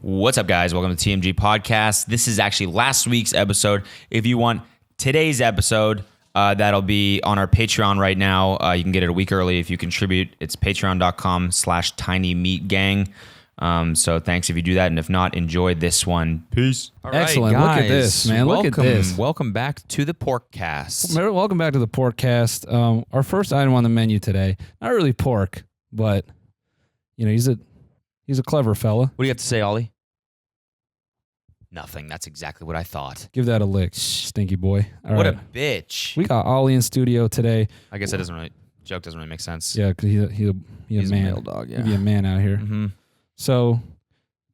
What's up, guys? Welcome to TMG Podcast. This is actually last week's episode. If you want today's episode, that'll be on our Patreon right now. You can get it a week early if you contribute. It's patreon.com/tinymeatgang. So thanks if you do that. And if not, enjoy this one. Peace. All right, excellent. Guys, look at this, man. Look at this. Welcome back to the Porkcast. Welcome back to the Porkcast. Our first item on the menu today, not really pork, but you know, he's a clever fella. What do you have to say, Ollie? Nothing. That's exactly what I thought. Give that a lick, stinky boy. All what right. a bitch. We got Ollie in studio today. I guess that joke doesn't really make sense. Yeah, because he's a man. A male dog, yeah. He'd be a man out here. Mm-hmm. So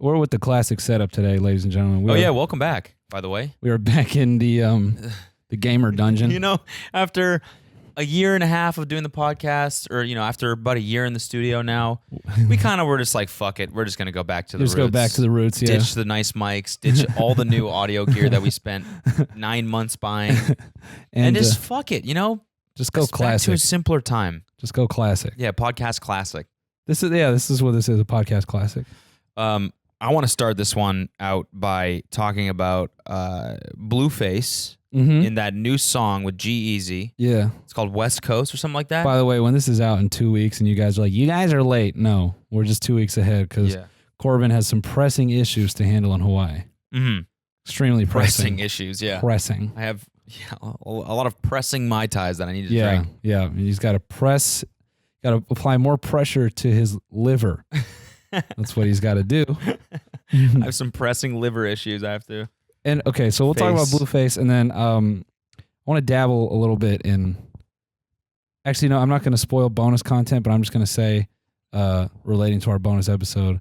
we're with the classic setup today, ladies and gentlemen. Welcome back, by the way. We are back in the gamer dungeon. You know, after a year and a half of doing the podcast, or, you know, after about a year in the studio now, we kind of were just like, fuck it. We're just going to go back to the roots. Just go back to the roots, yeah. Ditch the nice mics, ditch all the new audio gear that we spent 9 months buying, and just fuck it, you know? Just go classic. Back to a simpler time. Just go classic. Yeah, podcast classic. This is what this is, a podcast classic. I want to start this one out by talking about Blueface. Mm-hmm. In that new song with G-Eazy. Yeah. It's called West Coast or something like that. By the way, when this is out in 2 weeks and you guys are like, you guys are late. No, we're just 2 weeks ahead because Corbin has some pressing issues to handle in Hawaii. Mm-hmm. Extremely pressing. Issues, yeah. Pressing. I have a lot of pressing Mai Tais that I need to drink. Yeah. He's got to apply more pressure to his liver. That's what he's got to do. I have some pressing liver issues I have to. And okay, so we'll talk about Blueface, and then I want to dabble a little bit in. Actually, no, I'm not going to spoil bonus content, but I'm just going to say, relating to our bonus episode,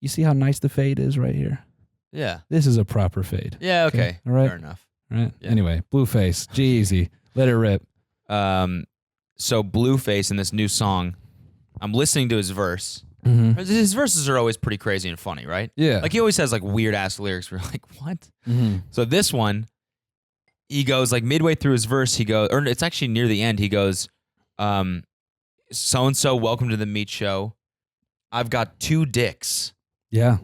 you see how nice the fade is right here? Yeah. This is a proper fade. Yeah, okay. All right. Fair enough. All right. Yeah. Anyway, Blueface, G-Eazy, let it rip. So Blueface in this new song, I'm listening to his verse. Mm-hmm. His verses are always pretty crazy and funny, right? Yeah. Like, he always has like weird ass lyrics where you're like, what? Mm-hmm. So this one, he goes like midway through his verse, he goes, or it's actually near the end, he goes, so-and-so, welcome to the meat show. I've got 2 dicks. Yeah.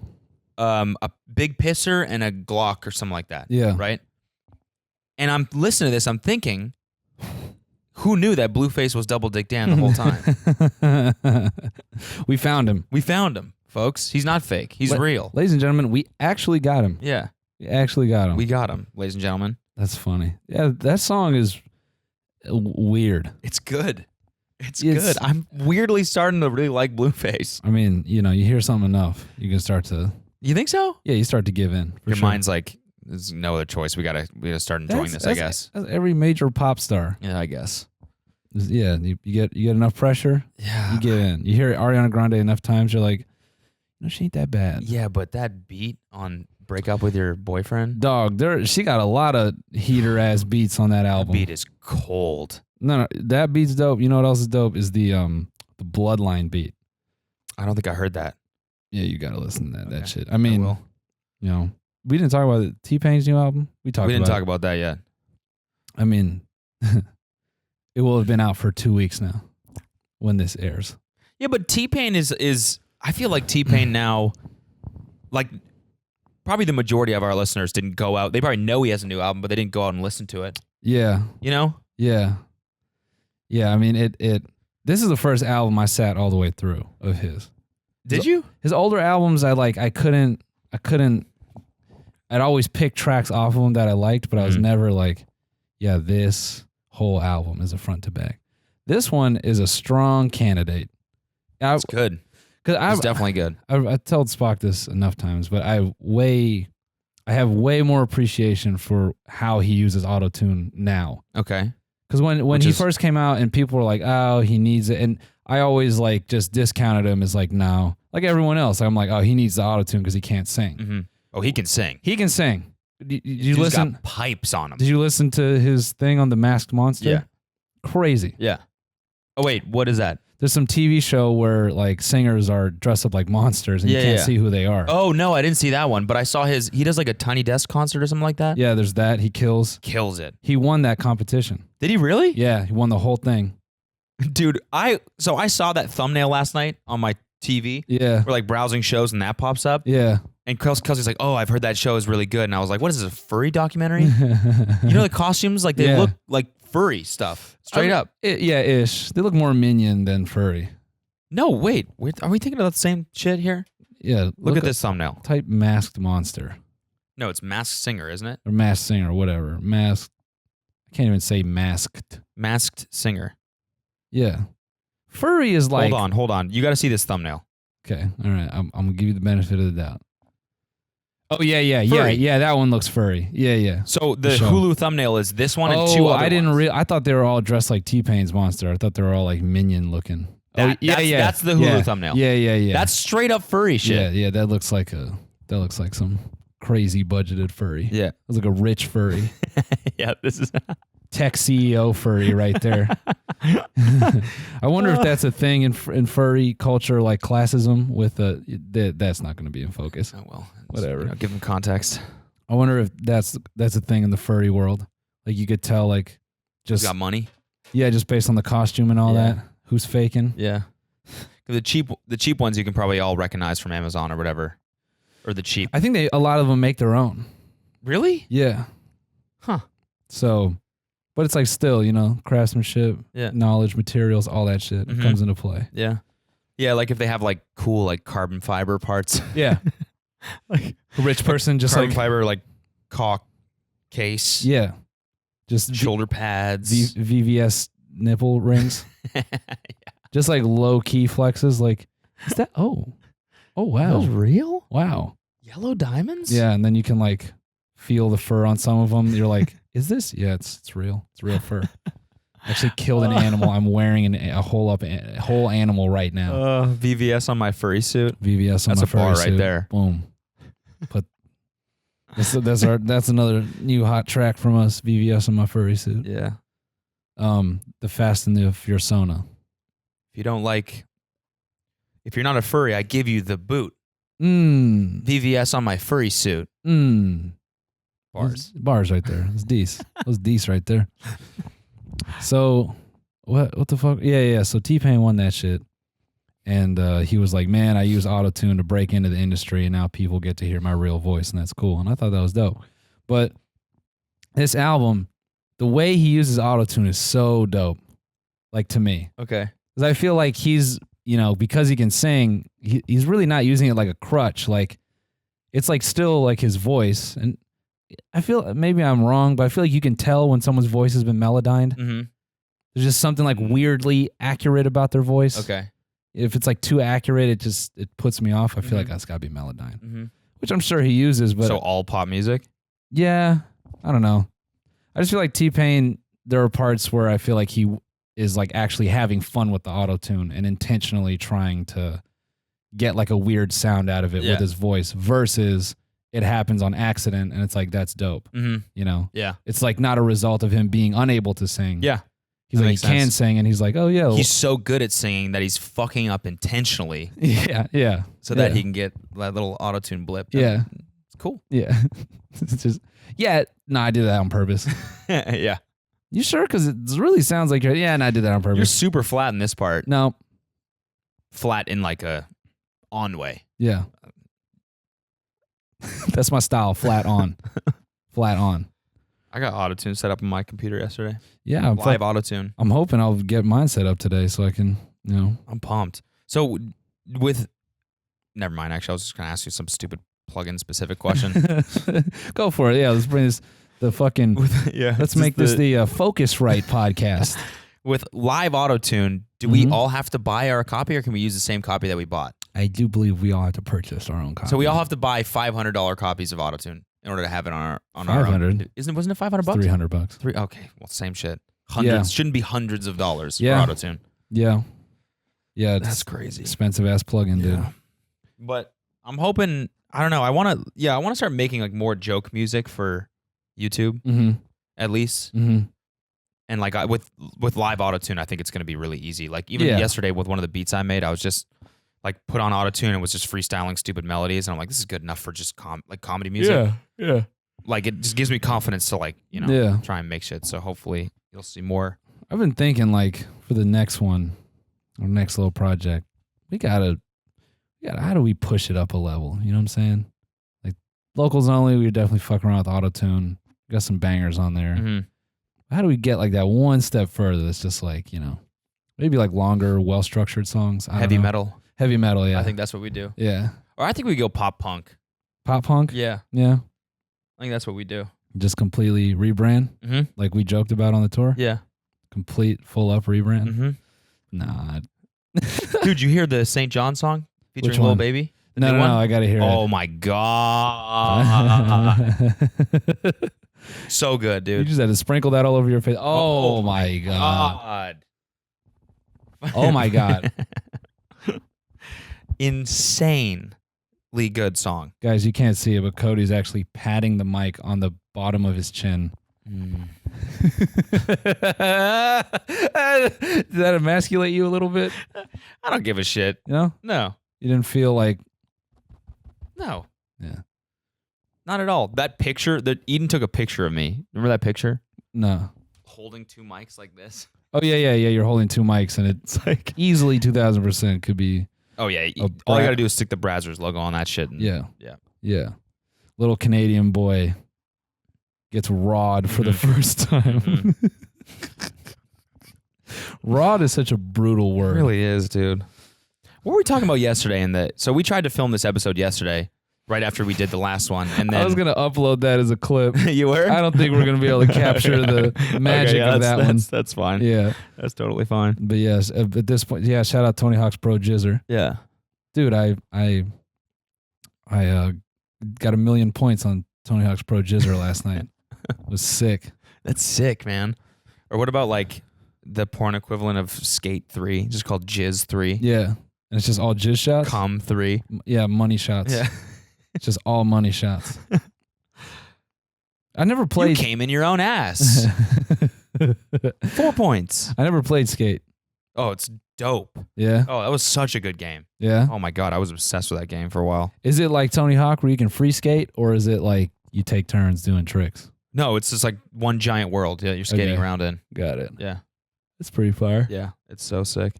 A big pisser and a Glock or something like that. Yeah. Right? And I'm listening to this, I'm thinking, who knew that Blueface was double dick Dan the whole time? We found him. We found him, folks. He's not fake. He's real. Ladies and gentlemen, we actually got him. Yeah. We actually got him. We got him, ladies and gentlemen. That's funny. Yeah, that song is weird. It's good. It's good. I'm weirdly starting to really like Blueface. I mean, you know, you hear something enough, you can start to... You think so? Yeah, you start to give in. Your mind's like, there's no other choice. We gotta start enjoying this, I guess. That's every major pop star. Yeah, I guess. Yeah, you get enough pressure, you get in. You hear Ariana Grande enough times, you're like, no, she ain't that bad. Yeah, but that beat on Break Up With Your Boyfriend? Dog, she got a lot of heater-ass beats on that album. That beat is cold. No, that beat's dope. You know what else is dope? Is the Bloodline beat. I don't think I heard that. Yeah, you gotta listen to that shit. I mean, will. You know, we didn't talk about T-Pain's new album. We didn't talk about that yet. I mean... It will have been out for 2 weeks now when this airs. Yeah, but T-Pain is I feel like T-Pain now, like, probably the majority of our listeners didn't go out. They probably know he has a new album, but they didn't go out and listen to it. Yeah. You know? Yeah. Yeah, I mean, this is the first album I sat all the way through of his. Did you? His older albums, I couldn't, I'd always pick tracks off of them that I liked, but I was never like, yeah, this whole album is a front to back. This one is a strong candidate. It's good. It's definitely good. I told Spock this enough times, but I have way more appreciation for how he uses auto-tune now. Okay. Because when he first came out and people were like, oh, he needs it, and I always like just discounted him as like, no, like everyone else. I'm like, oh, he needs the auto-tune because he can't sing. Mm-hmm. Oh, he can sing. He can sing. Did you listen? Got pipes on him. Did you listen to his thing on The Masked Monster? Yeah. Crazy. Yeah. Oh, wait, what is that? There's some TV show where like singers are dressed up like monsters and you can't see who they are. Oh, no, I didn't see that one, but I saw he does like a Tiny Desk concert or something like that. Yeah, there's that. He kills it. He won that competition. Did he really? Yeah, he won the whole thing. Dude, I saw that thumbnail last night on my TV. Yeah. We're like browsing shows and that pops up. Yeah. And Kelsey's like, oh, I've heard that show is really good. And I was like, what is this, a furry documentary? You know the costumes? Like they look like furry stuff. Straight up. Ish. They look more minion than furry. No, wait. Are we thinking about the same shit here? Yeah. Look at this thumbnail. Type masked monster. No, it's Masked Singer, isn't it? Or masked singer, whatever. Masked. I can't even say masked. Masked Singer. Yeah. Furry is like... Hold on. You got to see this thumbnail. Okay. All right. I'm going to give you the benefit of the doubt. Oh, yeah. Furry. Yeah, that one looks furry. Yeah. So the Hulu thumbnail is this one and two other ones. I thought they were all dressed like T-Pain's monster. I thought they were all like minion looking. That's the Hulu thumbnail. Yeah. That's straight up furry shit. Yeah. That looks like some crazy budgeted furry. Yeah. It was like a rich furry. Yeah, this is tech CEO furry right there. I wonder if that's a thing in furry culture, like classism with that's not going to be in focus. Oh well, whatever. Give them context. I wonder if that's a thing in the furry world. Like you could tell, like just got money. Yeah, just based on the costume and all that. Who's faking? Yeah, the cheap ones you can probably all recognize from Amazon or whatever, or the cheap. I think a lot of them make their own. Really? Yeah. Huh. So, but it's like still, craftsmanship, knowledge, materials, all that shit comes into play. Yeah. Yeah, like if they have like cool like carbon fiber parts. Yeah. Like a rich person just carbon like fiber like caulk case. Yeah. Just shoulder pads. VVS nipple rings. Yeah. Just like low key flexes. Like, is that? Oh wow. Those real? Wow. Yellow diamonds? Yeah, and then you can like feel the fur on some of them. You're like, is this? Yeah, it's real. It's real fur. I actually killed an animal. I'm wearing a whole animal right now. VVS on my furry suit. VVS on my furry suit. That's a bar right there. Boom. Put that's another new hot track from us. VVS on my furry suit. Yeah. The Fast and the Fursona. If you're not a furry, I give you the boot. VVS on my furry suit. Bars right there. It's D's. Those D's right there. So what the fuck? Yeah. So T-Pain won that shit. And he was like, man, I use auto-tune to break into the industry and now people get to hear my real voice and that's cool. And I thought that was dope. But this album, the way he uses auto-tune is so dope. Like to me. Okay. Because I feel like he's, because he can sing, he's really not using it like a crutch. Like it's like still like his voice. And I feel, maybe I'm wrong, but I feel like you can tell when someone's voice has been melodined. Mm-hmm. There's just something like weirdly accurate about their voice. Okay. If it's like too accurate, it puts me off. I feel like that's got to be melodined, mm-hmm. which I'm sure he uses. But so all pop music? Yeah. I don't know. I just feel like T-Pain, there are parts where I feel like he is like actually having fun with the auto-tune and intentionally trying to get like a weird sound out of it with his voice versus it happens on accident and it's like, that's dope. Mm-hmm. Yeah. It's like not a result of him being unable to sing. Yeah. He's like, he can sing and he's like, oh yeah. He's so good at singing that he's fucking up intentionally. Yeah. So that he can get that little auto-tune blip. Yeah. It's cool. Yeah. It's just, I did that on purpose. Yeah. You sure? Because it really sounds like I did that on purpose. You're super flat in this part. No. Flat in like a on way. Yeah. That's my style. Flat on. Flat on. I got auto-tune set up on my computer yesterday. Yeah. Live auto-tune. I'm hoping I'll get mine set up today so I can, I'm pumped. So never mind, actually, I was just going to ask you some stupid plugin specific question. Go for it. Yeah, let's bring this, the fucking, let's make this the Focusrite podcast. With live auto-tune, do we all have to buy our copy or can we use the same copy that we bought? I do believe we all have to purchase our own copy. So we all have to buy $500 copies of auto-tune in order to have it on our own. 500. Wasn't it $500? $300. Okay, well, same shit. Hundreds. Shouldn't be hundreds of dollars for auto-tune. Yeah. Yeah, that's crazy. Expensive ass plugin, dude. But I'm hoping, I don't know, I want to start making like more joke music for YouTube, at least. And like with live auto-tune, I think it's going to be really easy. Like even yesterday with one of the beats I made, I was just like put on auto-tune and was just freestyling stupid melodies. And I'm like, this is good enough for just comedy music. Yeah. Like it just gives me confidence to like, try and make shit. So hopefully you'll see more. I've been thinking like for the next one, our next little project, we gotta yeah, how do we push it up a level? You know what I'm saying? Like locals only, we definitely fuck around with auto-tune. Got some bangers on there. Mm-hmm. How do we get like that one step further? That's just like, you know, maybe like longer, well-structured songs. Heavy metal. Heavy metal, yeah. I think that's what we do. Yeah. Or I think we go pop punk. Pop punk? Yeah. Yeah. I think that's what we do. Just completely rebrand? Mm-hmm. Like we joked about on the tour? Yeah. Complete, full up rebrand? Mm-hmm. Nah. Dude, you hear the St. John song featuring Which Lil one? Baby? No, I gotta hear it. Oh my God. So good, You dude. just had to sprinkle that all over your face. Oh my God. Oh my God. Insanely good song. Guys, you can't see it, but Cody's actually patting the mic on the bottom of his chin. Does that emasculate you a little bit? I don't give a shit. You know? No. You didn't feel like... No. Yeah. Not at all. That picture, that Eden took a picture of me. Remember that picture? No. Holding two mics like this. Oh, yeah. You're holding two mics, and it's like easily 2,000% could be... Oh, yeah. All you got to do is stick the Brazzers logo on that shit. And, Yeah. Little Canadian boy gets rawed for the first time. Rawed is such a brutal word. It really is, dude. What were we talking about yesterday? So we tried to film this episode yesterday, right after we did the last one, and then I was gonna upload that as a clip. You were? I don't think we're gonna be able to capture the magic of that one. That's fine. Yeah, that's totally fine. But yes, at this point, yeah. Shout out Tony Hawk's Pro Jizzer. Yeah, dude, I got 1 million points on Tony Hawk's Pro Jizzer last night. It was sick. That's sick, man. Or what about like the porn equivalent of Skate 3, just called Jizz 3? Yeah. And it's just all jizz shots? Cum 3. Yeah, money shots. Yeah. It's just all money shots. I never played... You came in your own ass. 4 points. I never played Skate. Oh, it's dope. Yeah? Oh, that was such a good game. Yeah? Oh my God, I was obsessed with that game for a while. Is it like Tony Hawk where you can free skate, or is it like you take turns doing tricks? No, it's just like one giant world. Yeah, you're skating around in. Got it. Yeah. It's pretty fire. Yeah, it's so sick.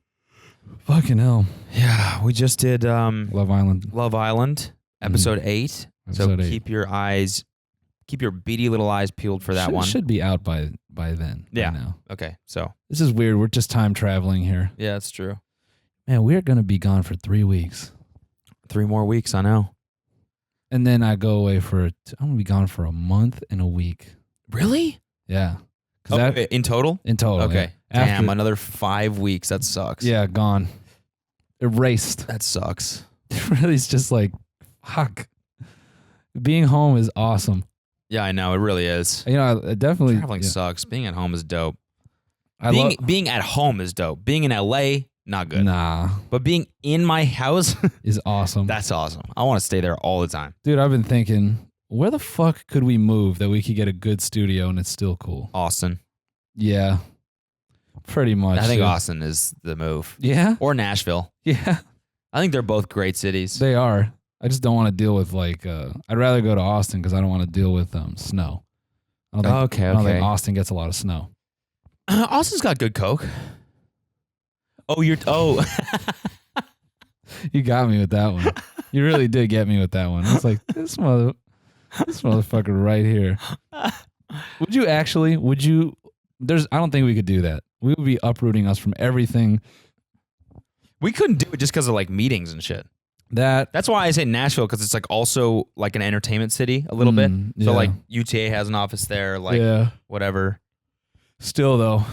Fucking hell. Yeah, we just did Love Island. episode 8. Episode 8. Keep your beady little eyes peeled for that one. Should be out by then. Yeah. By now. Okay, so. This is weird. We're just time traveling here. Yeah, that's true. Man, we're going to be gone for 3 weeks. 3 more weeks, I know. And then I go away I'm going to be gone for a month and a week. Really? Yeah. In total? In total. Okay. Yeah. Damn, another 5 weeks. That sucks. Yeah, gone. Erased. That sucks. It really is just like, fuck. Being home is awesome. Yeah, I know. It really is. You know, it definitely. Traveling sucks. Being at home is dope. Being at home is dope. Being in LA, not good. Nah. But being in my house is awesome. That's awesome. I want to stay there all the time. Dude, I've been thinking, where the fuck could we move that we could get a good studio and it's still cool? Austin. Yeah. Pretty much. I think Austin is the move. Yeah? Or Nashville. Yeah. I think they're both great cities. They are. I just don't want to deal with I'd rather go to Austin because I don't want to deal with snow. I don't think Austin gets a lot of snow. Austin's got good coke. You got me with that one. You really did get me with that one. It's like this motherfucker right here. Would you? I don't think we could do that. We would be uprooting us from everything. We couldn't do it just because of like meetings and shit. That's why I say Nashville, because it's like also like an entertainment city a little bit. So like UTA has an office there, like whatever. Still though,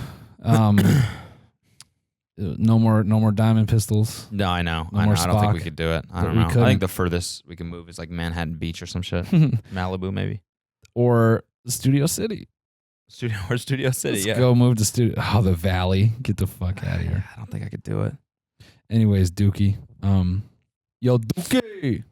no more diamond pistols. No, I know. I don't think we could do it. I don't know. I think the furthest we can move is like Manhattan Beach or some shit. Malibu maybe. Or Studio City. Studio City, Let's go move to Studio. Oh, the Valley. Get the fuck out of here. I don't think I could do it. Anyways, Dookie. Yo, Dookie.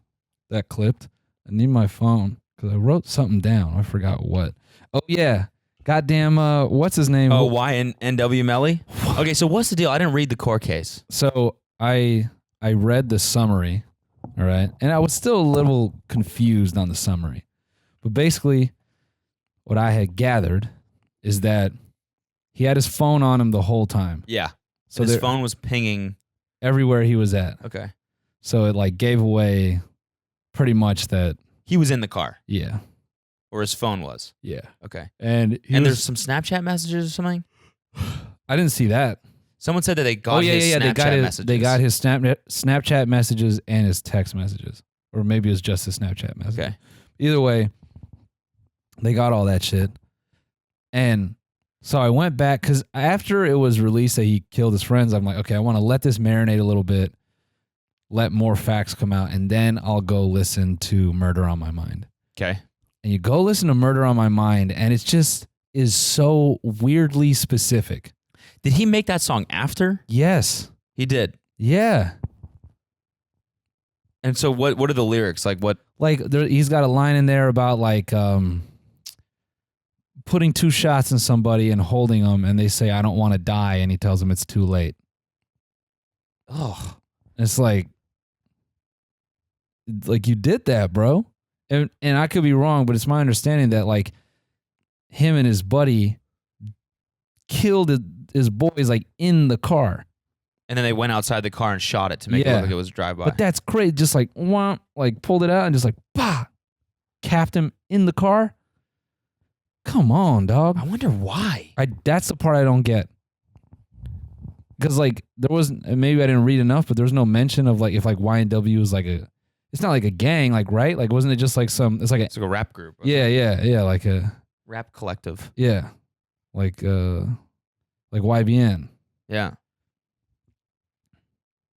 That clipped. I need my phone because I wrote something down. I forgot what. Oh, yeah. Goddamn, what's his name? Oh, YNW Melly? Okay, so what's the deal? I didn't read the court case. So I read the summary, all right? And I was still a little confused on the summary. But basically, what I had gathered is that he had his phone on him the whole time. Yeah. So his phone was pinging everywhere he was at. Okay. So it like gave away pretty much that he was in the car. Yeah. Or his phone was. Yeah. Okay. And there's some Snapchat messages or something? I didn't see that. Someone said that they got his Snapchat messages. They got his Snapchat messages and his text messages. Or maybe it was just his Snapchat message. Okay. Either way, they got all that shit. And so I went back because after it was released that he killed his friends, I'm like, okay, I want to let this marinate a little bit, let more facts come out, and then I'll go listen to Murder on My Mind. Okay. And you go listen to Murder on My Mind, and it just is so weirdly specific. Did he make that song after? Yes. He did. Yeah. And so what are the lyrics? Like what? Like he's got a line in there about like putting 2 shots in somebody and holding them, and they say, I don't want to die, and he tells them it's too late. Oh. It's like you did that, bro. And I could be wrong, but it's my understanding that like him and his buddy killed his boys like in the car. And then they went outside the car and shot it to make it look like it was a drive-by. But that's crazy. Just like, wah, like pulled it out and just like, bah, capped him in the car. Come on, dog. I wonder why. That's the part I don't get. Because like there was, maybe I didn't read enough, but there was no mention of like if like YNW was like it's not like a gang, like, right? Like wasn't it just like it's like a rap group. Yeah, like a rap collective. Yeah. Like YBN. Yeah.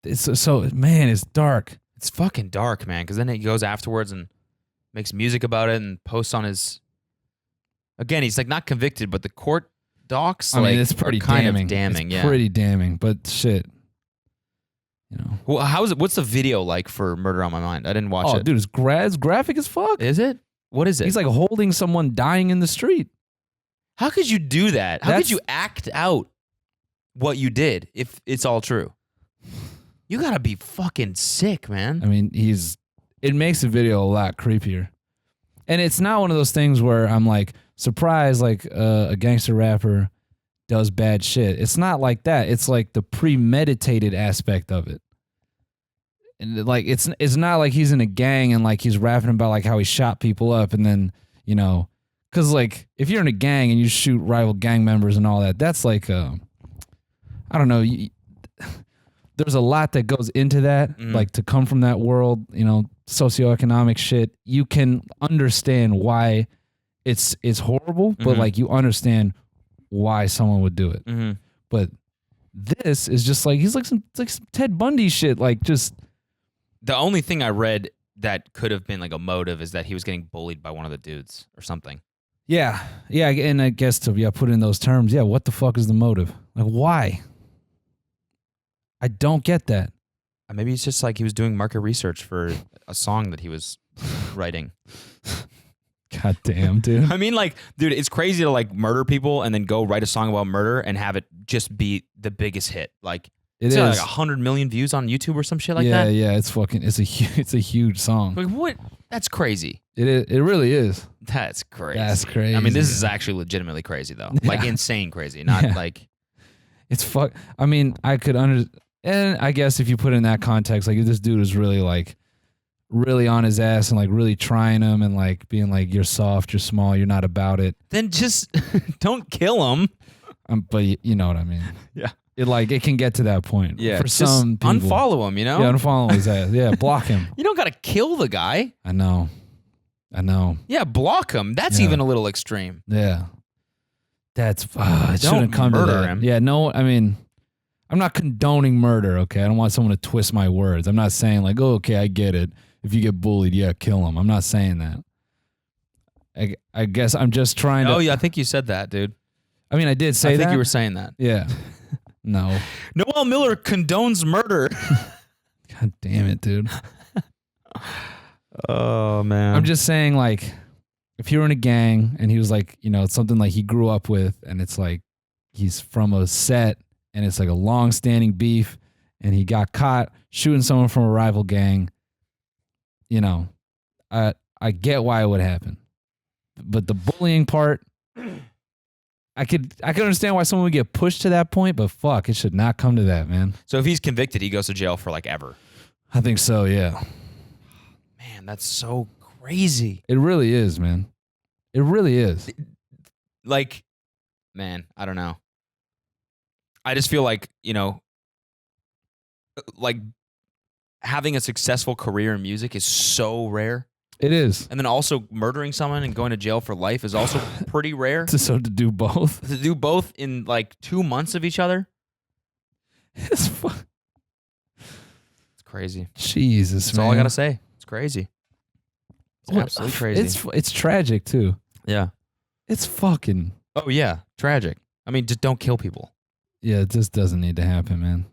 It's so, man, it's dark. It's fucking dark, man. Because then he goes afterwards and makes music about it and posts on his. Again, he's like not convicted, but the court docs. I mean, it's pretty kind damning. Of damning. It's pretty damning, but shit. You know. Well, how is it? What's the video like for Murder on My Mind? I didn't watch it. Oh, dude, it's graphic as fuck. Is it? What is it? He's like holding someone dying in the street. How could you do that? How could you act out what you did if it's all true? You gotta be fucking sick, man. I mean, it makes the video a lot creepier. And it's not one of those things where I'm like surprised like a gangster rapper does bad shit. It's not like that. It's like the premeditated aspect of it. And like it's not like he's in a gang and like he's rapping about like how he shot people up and then, you know, cuz like if you're in a gang and you shoot rival gang members and all that, that's like I don't know, there's a lot that goes into that, like to come from that world, you know, socioeconomic shit. You can understand why it's horrible, but like you understand why someone would do it. But this is just like he's like some Ted Bundy shit, like just. The only thing I read that could have been like a motive is that he was getting bullied by one of the dudes or something. Yeah, and I guess to put it in those terms, what the fuck is the motive? Like why? I don't get that. Maybe it's just like he was doing market research for a song that he was writing. God damn, dude. I mean, like, dude, it's crazy to like murder people and then go write a song about murder and have it just be the biggest hit. Like, it's like 100 million views on YouTube or some shit like that. Yeah, it's a huge song. Like, what? That's crazy. It really is. That's crazy. That's crazy. I mean, this is actually legitimately crazy though. Like insane crazy, not like. It's fuck. I mean, I could and I guess if you put it in that context, like if this dude is really like really on his ass and like really trying him and like being like, you're soft, you're small, you're not about it, then just don't kill him. But you know what I mean. Yeah. It can get to that point. Yeah. For some people. Unfollow him, you know? Yeah, unfollow his ass. Yeah, block him. You don't got to kill the guy. I know. Yeah, block him. That's even a little extreme. Yeah. That's, it shouldn't come to that. Murder him. Yeah, no, I mean, I'm not condoning murder, okay? I don't want someone to twist my words. I'm not saying like, oh, okay, I get it. If you get bullied, kill him. I'm not saying that. I guess I'm just trying to. Oh, yeah, I think you said that, dude. I mean, I did say that. I think you were saying that. Yeah. No. Noel Miller condones murder. God damn it, dude. Oh, man. I'm just saying, like, if you were in a gang and he was like, you know, it's something like he grew up with and it's like he's from a set and it's like a long-standing beef and he got caught shooting someone from a rival gang, you know, I get why it would happen. But the bullying part, I could understand why someone would get pushed to that point, but fuck, it should not come to that, man. So if he's convicted, he goes to jail for like ever. I think so, yeah. Man, that's so crazy. It really is, man. It really is. Like, man, I don't know. I just feel like, like having a successful career in music is so rare. It is. And then also murdering someone and going to jail for life is also pretty rare. So to do both? To do both in like 2 months of each other? It's crazy. Jesus, That's man. all I got to say. It's crazy. It's absolutely crazy. It's tragic, too. Yeah. It's fucking... Oh, yeah. Tragic. I mean, just don't kill people. Yeah, it just doesn't need to happen, man.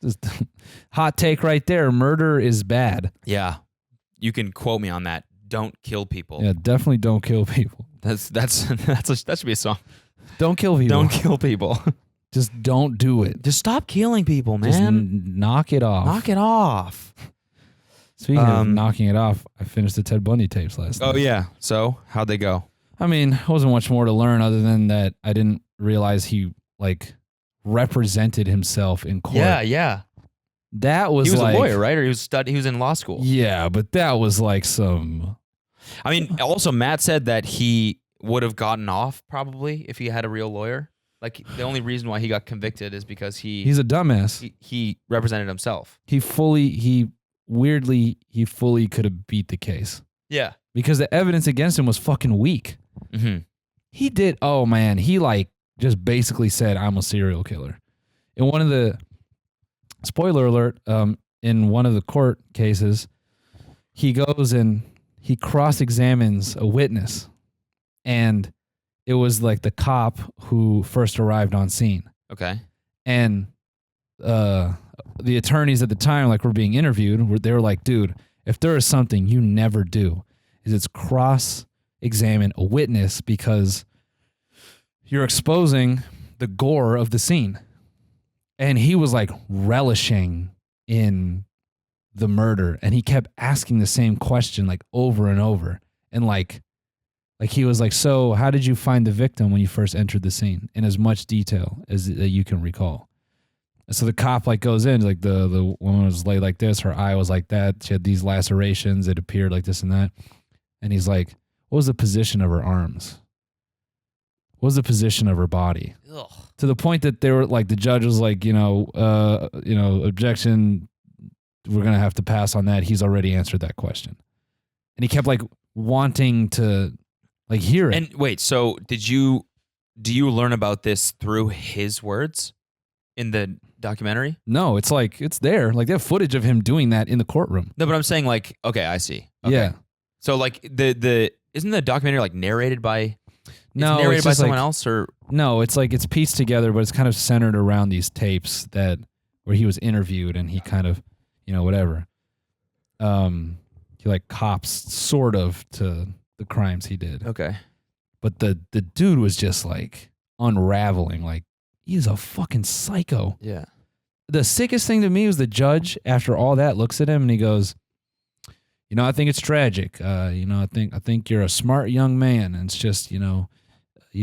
Just hot take right there. Murder is bad. Yeah. You can quote me on that. Don't kill people. Yeah, definitely don't kill people. That should be a song. Don't kill people. Don't kill people. Just don't do it. Just stop killing people, man. Just knock it off. Knock it off. Speaking of knocking it off, I finished the Ted Bundy tapes last night. Oh, yeah. So, how'd they go? I mean, wasn't much more to learn other than that I didn't realize he, represented himself in court. Yeah. That was he was like... a lawyer, right? Or he was in law school. Yeah, but that was like some... I mean, also, Matt said that he would have gotten off probably if he had a real lawyer. Like, the only reason why he got convicted is because he's a dumbass. He represented himself. He fully could have beat the case. Yeah. Because the evidence against him was fucking weak. Mm-hmm. He did, he just basically said, I'm a serial killer. In one of the, spoiler alert, in one of the court cases, he goes and he cross-examines a witness. And it was like the cop who first arrived on scene. Okay. And the attorneys at the time, were being interviewed, they were like, dude, if there is something you never do, is it's cross-examine a witness because you're exposing the gore of the scene. And he was relishing in the murder, and he kept asking the same question over and over. And he was like, so how did you find the victim when you first entered the scene in as much detail as you can recall? And so the cop goes in, the woman was laid like this, her eye was like that, she had these lacerations, it appeared like this and that. And he's like, what was the position of her arms? What was the position of her body? Ugh. To the point that they were the judge was objection, we're going to have to pass on that. He's already answered that question. And he kept wanting to hear it. And wait, so do you learn about this through his words in the documentary? No, it's it's there. They have footage of him doing that in the courtroom. No, but I'm saying okay, I see. Okay. Yeah. So the isn't the documentary narrated by No, narrated it's by just someone else or no, it's it's pieced together, but it's kind of centered around these tapes where he was interviewed and he kind of, whatever. He cops sort of to the crimes he did. Okay. But the dude was just unraveling. He's a fucking psycho. Yeah. The sickest thing to me was the judge, after all that, looks at him and he goes, I think it's tragic. I think you're a smart young man. And it's just, you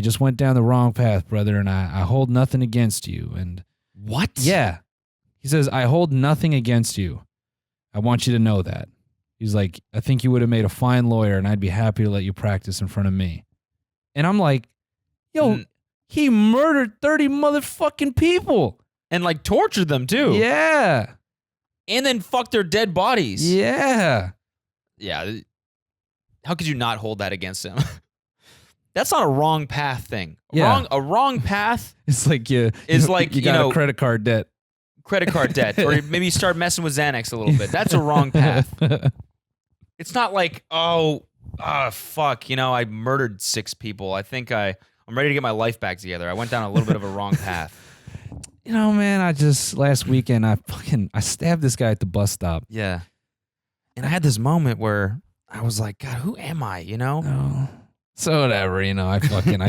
just went down the wrong path, brother. And I hold nothing against you. And what? Yeah. He says, I hold nothing against you. I want you to know that. He's like, I think you would have made a fine lawyer and I'd be happy to let you practice in front of me. And I'm like, yo, he murdered 30 motherfucking people. And tortured them too. Yeah. And then fucked their dead bodies. Yeah. Yeah. How could you not hold that against him? That's not a wrong path thing. Yeah. A wrong path It's you got a credit card debt. Credit card debt. Or maybe you start messing with Xanax a little bit. That's a wrong path. It's not fuck, I murdered 6 people. I think I'm ready to get my life back together. I went down a little bit of a wrong path. Man, last weekend, I stabbed this guy at the bus stop. Yeah. And I had this moment where I was like, God, who am I, No. So whatever, I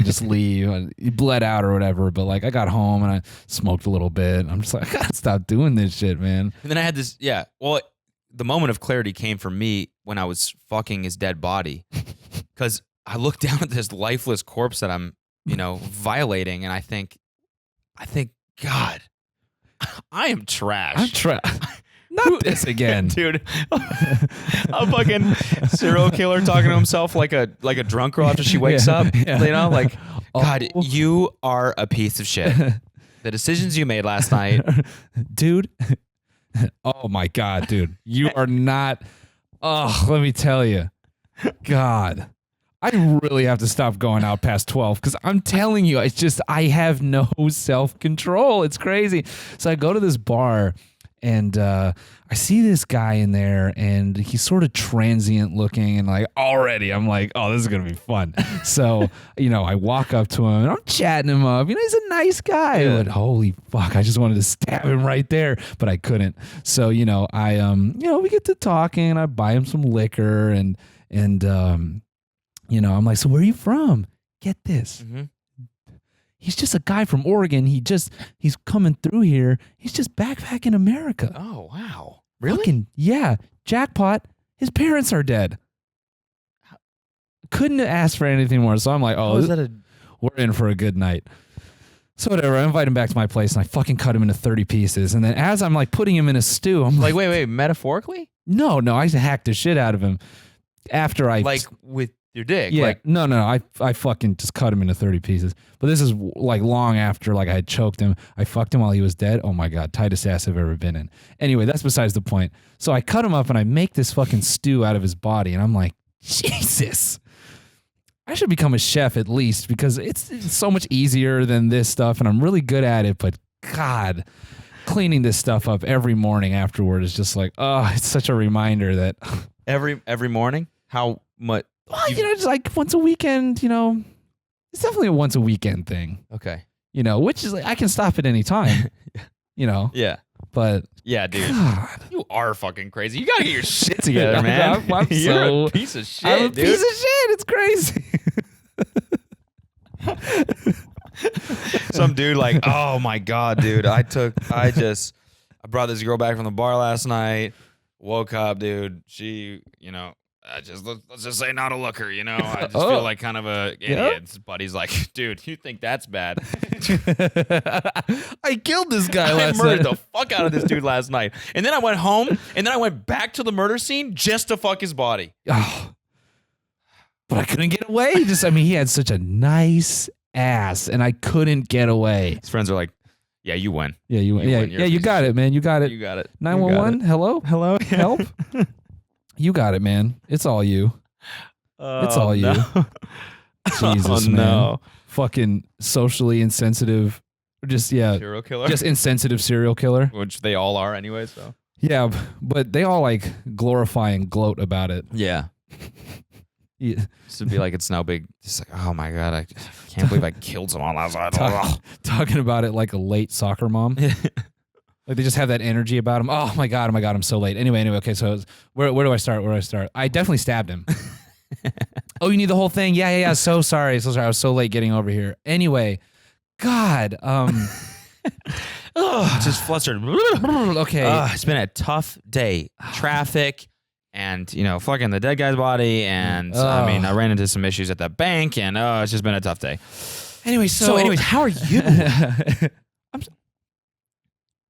just leave. He bled out or whatever, but I got home and I smoked a little bit. I'm just I gotta stop doing this shit, man. And then I had this, well, the moment of clarity came for me when I was fucking his dead body. Because I looked down at this lifeless corpse that I'm, violating, and I think, God, I am trash. I'm trash. No, Not this again. Dude. A fucking serial killer talking to himself like a drunk girl after she wakes up. Yeah. You know, like, God, you are a piece of shit. The decisions you made last night. Dude. Oh my God, dude. You are not. Oh, let me tell you. God. I really have to stop going out past 12 because I'm telling you, it's just, I have no self-control. It's crazy. So I go to this bar and I see this guy in there and he's sort of transient looking and like already I'm like, oh, this is going to be fun. So, I walk up to him and I'm chatting him up. He's a nice guy. Yeah. But holy fuck, I just wanted to stab him right there, but I couldn't. So, we get to talking and I buy him some liquor and I'm like, so where are you from? Get this. Mm-hmm. He's just a guy from Oregon. He's coming through here. He's just backpacking America. Oh, wow. Really? Fucking, yeah. Jackpot. His parents are dead. Couldn't have asked for anything more. So I'm like, we're in for a good night. So whatever, I invite him back to my place and I fucking cut him into 30 pieces. And then as I'm like putting him in a stew, I'm like, wait, metaphorically? No, I hacked the shit out of him after I... Like with your dick? Yeah, Like, no, I fucking just cut him into 30 pieces. But this is like long after like I had choked him. I fucked him while he was dead. Oh my God, tightest ass I've ever been in. Anyway, that's besides the point. So I cut him up and I make this fucking stew out of his body. And I'm like, Jesus. I should become a chef at least because it's so much easier than this stuff. And I'm really good at it. But God, cleaning this stuff up every morning afterward is just like, oh, it's such a reminder that... Every morning? How much? Well, just like once a weekend, it's definitely a once a weekend thing. Okay. Which is like, I can stop at any time, Yeah. But yeah, dude. God. You are fucking crazy. You gotta get your shit together, man. I'm You're a piece of shit, I'm a dude. piece of shit. It's crazy. Some dude like, oh my God, dude. I brought this girl back from the bar last night. Woke up, dude. She, let's just say not a looker, I just feel like kind of a idiot. But he's like, dude, you think that's bad? I killed this guy last night. I murdered the fuck out of this dude last night. And then I went home, and then I went back to the murder scene just to fuck his body. Oh. But I couldn't get away. He had such a nice ass, and I couldn't get away. His friends are like, yeah, you win. Yeah, you win. Yeah, you got it, man. You got it. You got it. 911, hello? Hello? Help? You got it, man. It's all you. It's all you. Jesus, man. No. Fucking socially insensitive. Serial killer? Just insensitive serial killer. Which they all are anyway, so. Yeah, but they all like glorify and gloat about it. Yeah. Yeah. Just to be like, it's no big. Just like, oh my God, I can't believe I killed someone last night. Talking about it like a late soccer mom. Like they just have that energy about them. Oh my God, I'm so late. Anyway. Okay, so where do I start? I definitely stabbed him. Oh, you need the whole thing? Yeah. So sorry. I was so late getting over here. Anyway, God. Just flustered. Okay. It's been a tough day. Traffic. And, fucking the dead guy's body. And, I ran into some issues at the bank. And, it's just been a tough day. Anyway, anyways, how are you?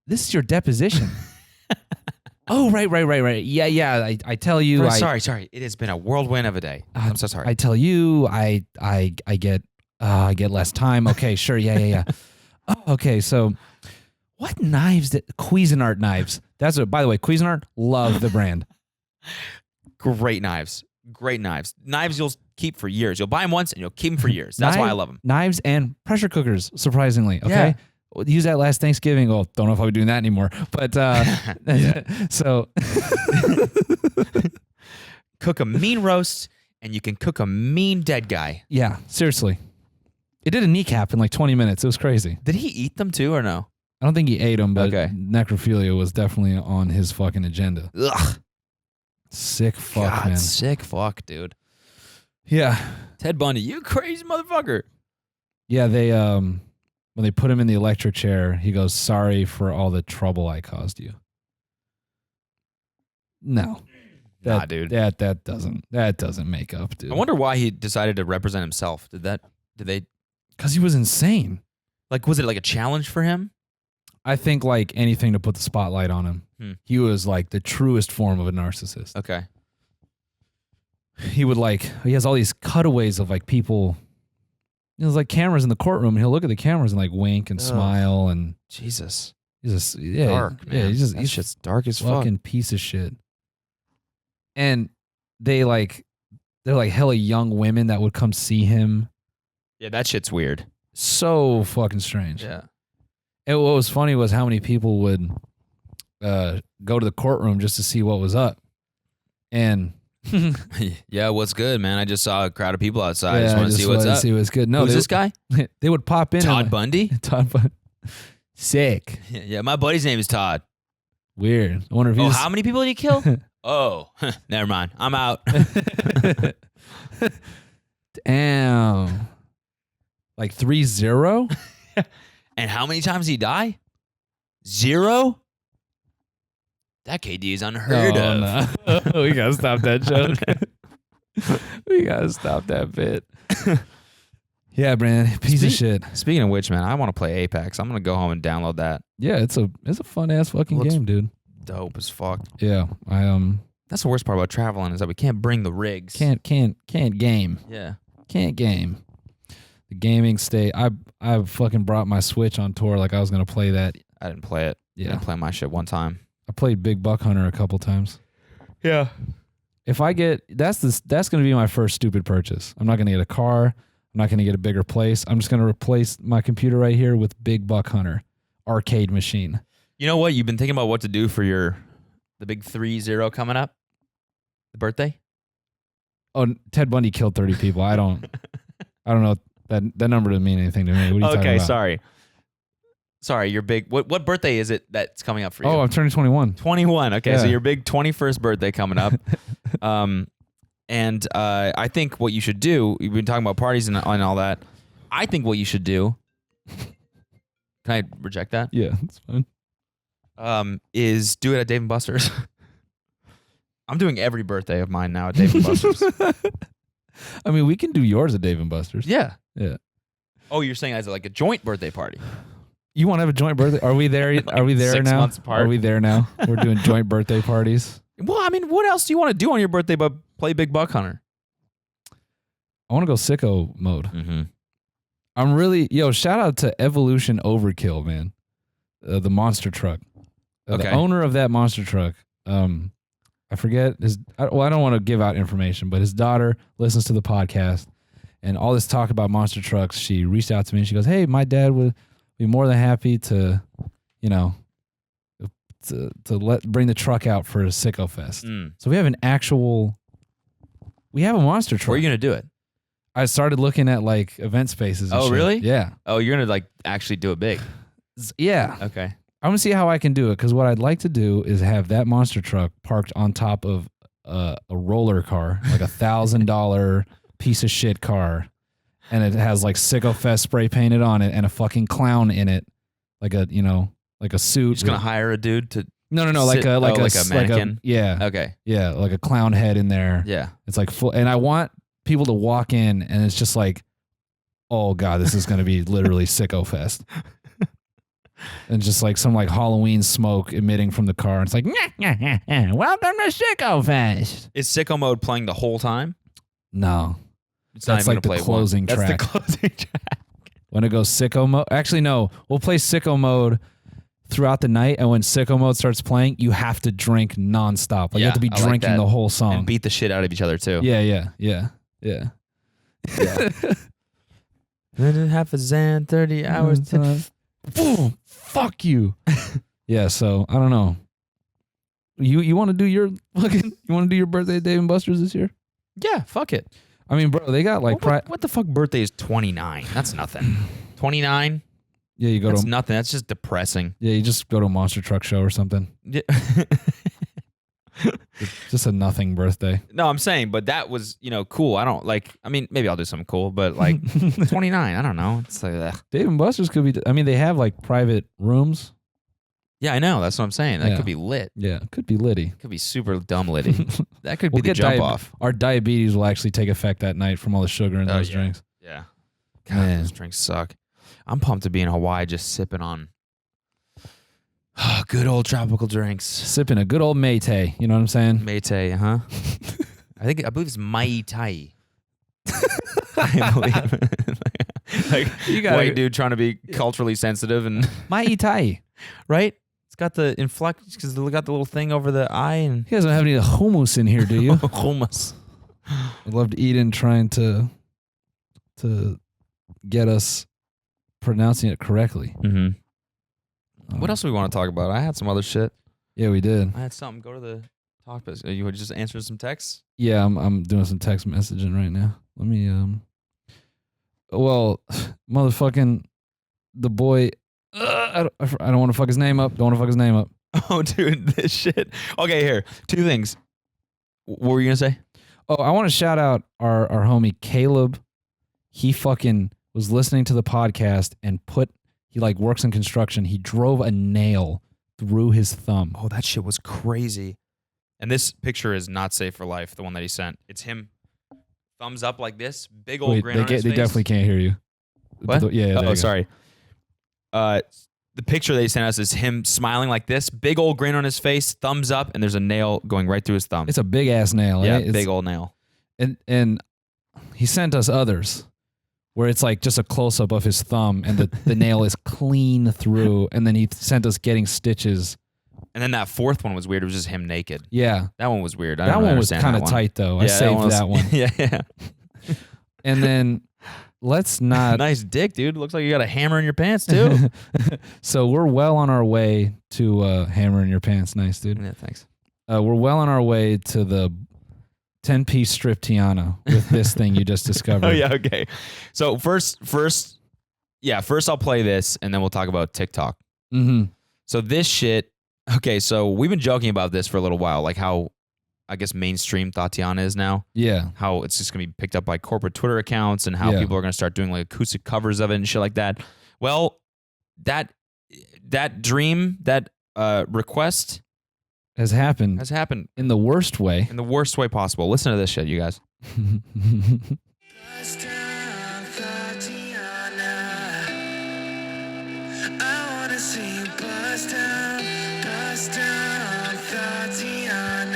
This is your deposition. Oh, right. Yeah. I tell you. Sorry. It has been a whirlwind of a day. I'm so sorry. I tell you, I get less time. Okay, sure. Yeah. Oh, okay. So what knives Cuisinart knives. That's what, by the way, Cuisinart, love the brand. Great knives. Knives you'll keep for years. You'll buy them once and you'll keep them for years. That's why I love them. Knives and pressure cookers, surprisingly. Okay. Yeah. Use that last Thanksgiving. Oh, don't know if I'll be doing that anymore. But so cook a mean roast and you can cook a mean dead guy. Yeah, seriously. It did a kneecap in like 20 minutes. It was crazy. Did he eat them too or no? I don't think he ate them, but necrophilia was definitely on his fucking agenda. Ugh. Sick fuck, God, man. Sick fuck, dude. Yeah. Ted Bundy, you crazy motherfucker. Yeah, they when they put him in the electric chair, he goes, "Sorry for all the trouble I caused you." No. Dude. That doesn't make up, dude. I wonder why he decided to represent himself. Did they? Because he was insane. Like, was it like a challenge for him? I think like anything to put the spotlight on him. He was like the truest form of a narcissist. Okay. He would he has all these cutaways of like people. There's like cameras in the courtroom, and he'll look at the cameras and like wink and smile and Jesus. He's just dark, man. He's shit's dark as fucking fuck. Piece of shit. And they're like hella young women that would come see him. Yeah, that shit's weird. So fucking strange. Yeah. And what was funny was how many people would go to the courtroom just to see what was up. And yeah, what's good, man? I just saw a crowd of people outside. I yeah, just want to see what's up. See what's good. No, who's this guy? They would pop in. Todd Bundy? Todd Bundy. Sick. Yeah, my buddy's name is Todd. Weird. I wonder if he's... how many people did he kill? Oh, never mind. I'm out. Damn. Like 3-0? And how many times did he die? 0? That KD is unheard of. No. We gotta stop that joke. We gotta stop that bit. Yeah, Brandon, piece of shit. Speaking of which, man, I want to play Apex. I'm gonna go home and download that. Yeah, it's a fun ass fucking game, dude. Dope as fuck. Yeah, That's the worst part about traveling is that we can't bring the rigs. Can't game. Yeah. Can't game. The gaming state. I fucking brought my Switch on tour like I was gonna play that. I didn't play it. Yeah. I didn't play my shit one time. I played Big Buck Hunter a couple times. Yeah. If I get that's gonna be my first stupid purchase. I'm not gonna get a car. I'm not gonna get a bigger place. I'm just gonna replace my computer right here with Big Buck Hunter arcade machine. You know what? You've been thinking about what to do for the big 3-0 coming up? The birthday? Oh, Ted Bundy killed 30 people. I don't know. That number doesn't mean anything to me. What are you talking about? Okay, sorry. Your big what birthday is it that's coming up for you? Oh, I'm turning 21. 21. Okay, Yeah. so your big 21st birthday coming up. And I think what you should do, you've been talking about parties and all that. I think what you should do, can I reject that? Yeah, that's fine. Is do it at Dave & Buster's. I'm doing every birthday of mine now at Dave & Buster's. I mean, we can do yours at Dave & Buster's. Yeah. Yeah. Oh, you're saying as like a joint birthday party? You want to have a joint birthday? Are we there? Like Are we there 6 now? months apart. Are we there now? We're doing joint birthday parties. Well, I mean, what else do you want to do on your birthday but play Big Buck Hunter? I want to go sicko mode. Mm-hmm. I'm really shout out to Evolution Overkill, man. The monster truck. Okay. The owner of that monster truck. I forget his. I don't want to give out information, but his daughter listens to the podcast, and all this talk about monster trucks. She reached out to me and she goes, "Hey, my dad would be more than happy to, bring the truck out for a Sicko Fest." So we have a monster truck. Where are you gonna do it? I started looking at like event spaces. And Oh, shit. really? Yeah. Oh, you're gonna like actually do it big. Yeah. Okay. I'm gonna see how I can do it, because what I'd like to do is have that monster truck parked on top of a roller car, like $1,000 piece of shit car, and it has like Sicko Fest spray painted on it and a fucking clown in it, like a suit. You're just gonna hire a dude to No, sit- like a mannequin? yeah, Okay. yeah, like a clown head in there. Yeah. It's like full, and I want people to walk in and it's just like, oh god, this is gonna be literally Sicko Fest. And just like some like Halloween smoke emitting from the car. And it's like, welcome to Sicko Fest. Is Sicko Mode playing the whole time? No. It's That's not even like the gonna play closing one. track. That's the closing track. When it goes Sicko Mode. Actually, no. We'll play Sicko Mode throughout the night. And when Sicko Mode starts playing, you have to drink nonstop. Like you have to be I like drinking that. the whole song. And beat the shit out of each other too. Yeah. Half a Zan, 30 hours. Boom. Fuck you. Yeah, so I don't know. You want to do your birthday at Dave & Buster's this year? Yeah, fuck it. I mean, bro, they got like What the fuck birthday is 29? That's nothing. 29? Yeah, you go That's to nothing. That's just depressing. you just go to a monster truck show or something. Yeah. It's just a nothing birthday. No, I'm saying, but that was, cool. I mean, maybe I'll do something cool, but like 29, I don't know. It's like, ugh. Dave & Buster's could be. I mean, they have like private rooms. Yeah, I know. That's what I'm saying. That Yeah. could be lit. Yeah, could be litty. Could be super dumb litty. That could be We'll the get jump off. Our diabetes will actually take effect that night from all the sugar in those yeah. drinks. Yeah. God, Man. those drinks suck. I'm pumped to be in Hawaii just sipping on Good old tropical drinks. Sipping a good old Maytay. You know what I'm saying? Maytay, huh? I believe it's Mai Tai. I believe. Like You got white dude trying to be culturally sensitive and Mai Tai. right? It's got the inflect because they got the little thing over the eye and You guys don't have any hummus in here, do you? hummus. I loved Eden trying to get us pronouncing it correctly. Mm-hmm. What else do we want to talk about? I had some other shit. Yeah, we did. I had something. Go to the topics. You would just answer some texts? Yeah, I'm doing some text messaging right now. Let me well, motherfucking the boy. I don't want to fuck his name up. Don't want to fuck his name up. Oh, dude, this shit. Okay, here. Two things. What were you gonna say? Oh, I want to shout out our homie Caleb. He fucking was listening to the podcast and he like works in construction. He drove a nail through his thumb. Oh, that shit was crazy. And this picture is not safe for life, the one that he sent. It's him, thumbs up like this, big old grin on his they face. definitely can't hear you. What? Yeah. Oh, sorry. The picture they sent us is him smiling like this, big old grin on his face, thumbs up, and there's a nail going right through his thumb. It's a big ass nail. Yeah, It's, big old nail. And he sent us others where it's like just a close up of his thumb and the nail is clean through. And then he sent us getting stitches. And then that fourth one was weird. It was just him naked. Yeah. That one was weird. That one was kind of tight though. I saved that one. Yeah. And then let's not. Nice dick, dude. Looks like you got a hammer in your pants too. So we're well on our way to hammer in your pants. Nice, dude. Yeah, thanks. We're well on our way to the 10-piece strip Tiana with this thing you just discovered. Oh yeah, okay. So first I'll play this and then we'll talk about TikTok. Mm-hmm. So this shit. Okay, so we've been joking about this for a little while, like how I guess mainstream Tatiana is now. Yeah. How it's just gonna be picked up by corporate Twitter accounts and how people are gonna start doing like acoustic covers of it and shit like that. Well, that dream, that request has happened in the worst way. In the worst way possible. Listen to this shit, you guys.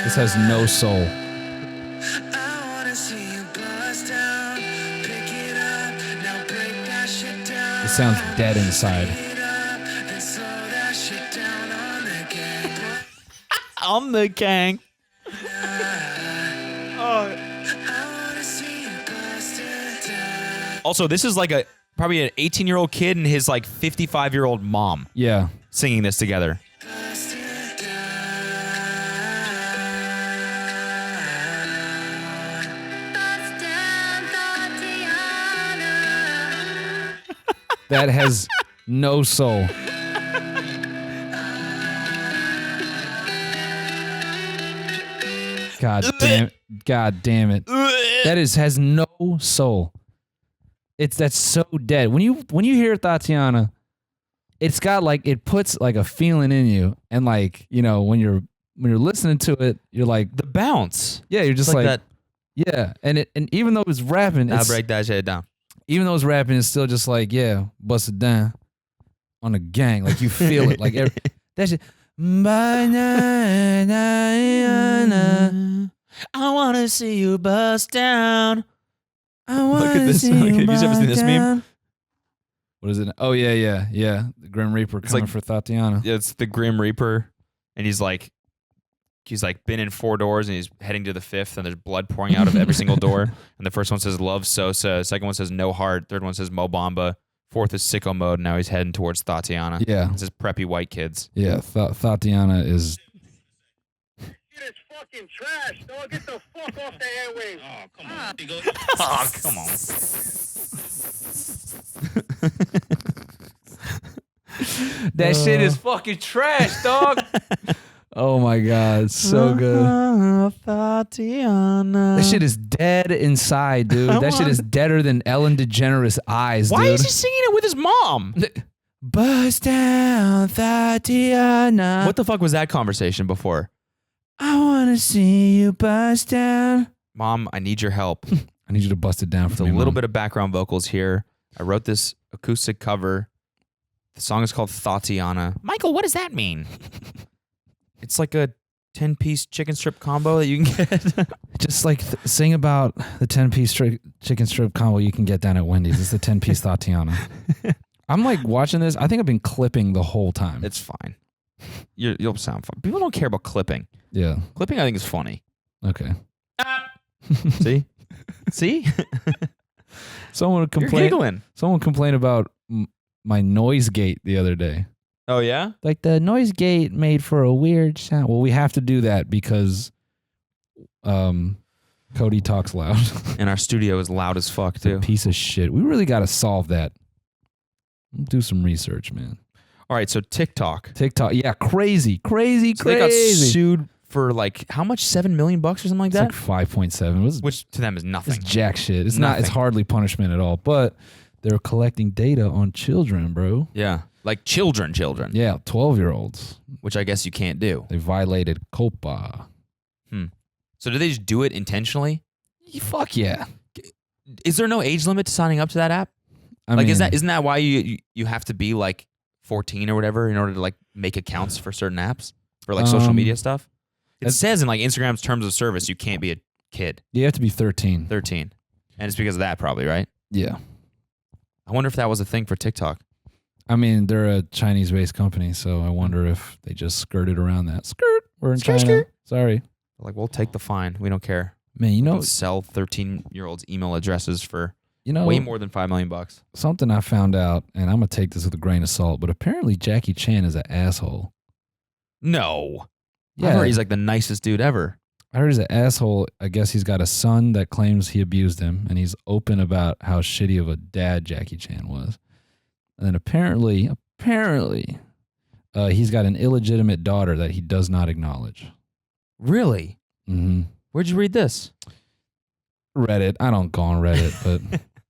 This has no soul. It sounds dead inside. I'm the gang. Also, this is like probably an 18-year-old kid and his like 55-year-old mom. Yeah. Singing this together. That has no soul. God damn it. That has no soul. That's so dead. When you hear Tatiana, it's got like, it puts like a feeling in you, and like, you know, when you're listening to it, you're like the bounce. Yeah, you're just like that. Yeah, and even though it's rapping, I'll break that shit down. Even though it's rapping, it's still just like, yeah, bust it down on the gang. Like you feel it. Like that shit. I wanna see you bust down. I wanna Look at this. see you Have you ever seen this down. meme? What is it? Oh yeah. The Grim Reaper coming for Tatiana. Yeah, it's the Grim Reaper, and he's like been in 4 doors and he's heading to the 5th, and there's blood pouring out of every single door. And the first one says Love Sosa, second one says No Heart, third one says Mo Bamba, fourth is Sicko Mode. And now he's heading towards Tatiana. Yeah, this is preppy white kids. Yeah, Tatiana is. It is fucking trash, dog. Get the fuck off the airwaves. Oh, come on. Oh, come on. That shit is fucking trash, dog. Oh my god, so good. Tatiana. That shit is dead inside, dude. That shit is deader than Ellen DeGeneres' eyes, Why dude. is he singing it with his mom? Bust down, Tatiana. What the fuck was that conversation before? I want to see you bust down. Mom, I need your help. I need you to bust it down for me, a little Mom. bit of background vocals here. I wrote this acoustic cover The song is called Tatiana. Michael, what does that mean? It's like a 10-piece chicken strip combo that you can get. Just like sing about the 10-piece chicken strip combo you can get down at Wendy's. It's the 10-piece Tatiana. I'm like watching this. I think I've been clipping the whole time. It's fine. You'll sound fun. People don't care about clipping. Yeah. Clipping, I think, is funny. Okay. See? See? Someone would You're giggling. Someone complained about my noise gate the other day. Oh, yeah? Like the noise gate made for a weird sound. Well, we have to do that because CODY talks loud. And our studio is loud as fuck, too. Piece of shit. We really got to solve that. Do some research, man. All right, so TikTok. Yeah, crazy. So they got sued for like, how much? $7 million or something like that? It's like 5.7. Which to them is nothing. It's jack shit. It's not. It's hardly punishment at all. But they're collecting data on children, bro. Yeah, like children. Yeah, 12-year-olds. Which I guess you can't do. They violated COPA. So do they just do it intentionally? Fuck yeah. Is there no age limit to signing up to that app? I mean, isn't that why you have to be like 14 or whatever in order to like make accounts for certain apps for like social media stuff? It says in like Instagram's terms of service you can't be a kid. You have to be 13. 13. And it's because of that probably, right? Yeah. I wonder if that was a thing for TikTok. I mean, they're a Chinese-based company, so I wonder if they just skirted around that. Skirt. We're in China. Skirt. Sorry. Like, we'll take the fine. We don't care. Man, you know, sell 13-year-olds email addresses for You know, way more than $5 million. Something I found out, and I'm gonna take this with a grain of salt, but apparently Jackie Chan is an asshole. No. Yeah, I heard he's like the nicest dude ever. I heard he's an asshole. I guess he's got a son that claims he abused him, and he's open about how shitty of a dad Jackie Chan was. And then apparently, he's got an illegitimate daughter that he does not acknowledge. Really? Mm-hmm. Where'd you read this? Reddit. I don't go on Reddit, but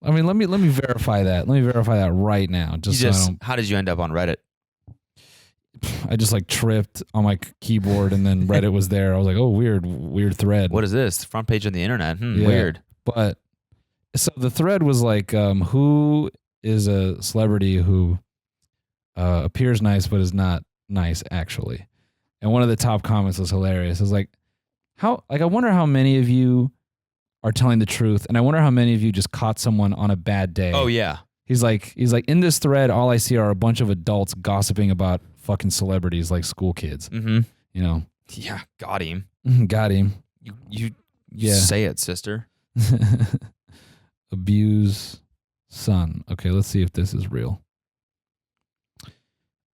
I mean, let me verify that. Let me verify that right now. How did you end up on Reddit? I just like tripped on my keyboard and then Reddit was there. I was like, oh, weird thread. What is this? Front page of the internet. Yeah, weird. But so the thread was like, who is a celebrity who appears nice but is not nice actually? And one of the top comments was hilarious. It was like, I wonder how many of you are telling the truth, and I wonder how many of you just caught someone on a bad day. Oh yeah. He's like, in this thread, all I see are a bunch of adults gossiping about fucking celebrities like school kids. Mm-hmm. You know. Yeah, got him. Got him. You say it, sister. Abuse son. Okay, let's see if this is real.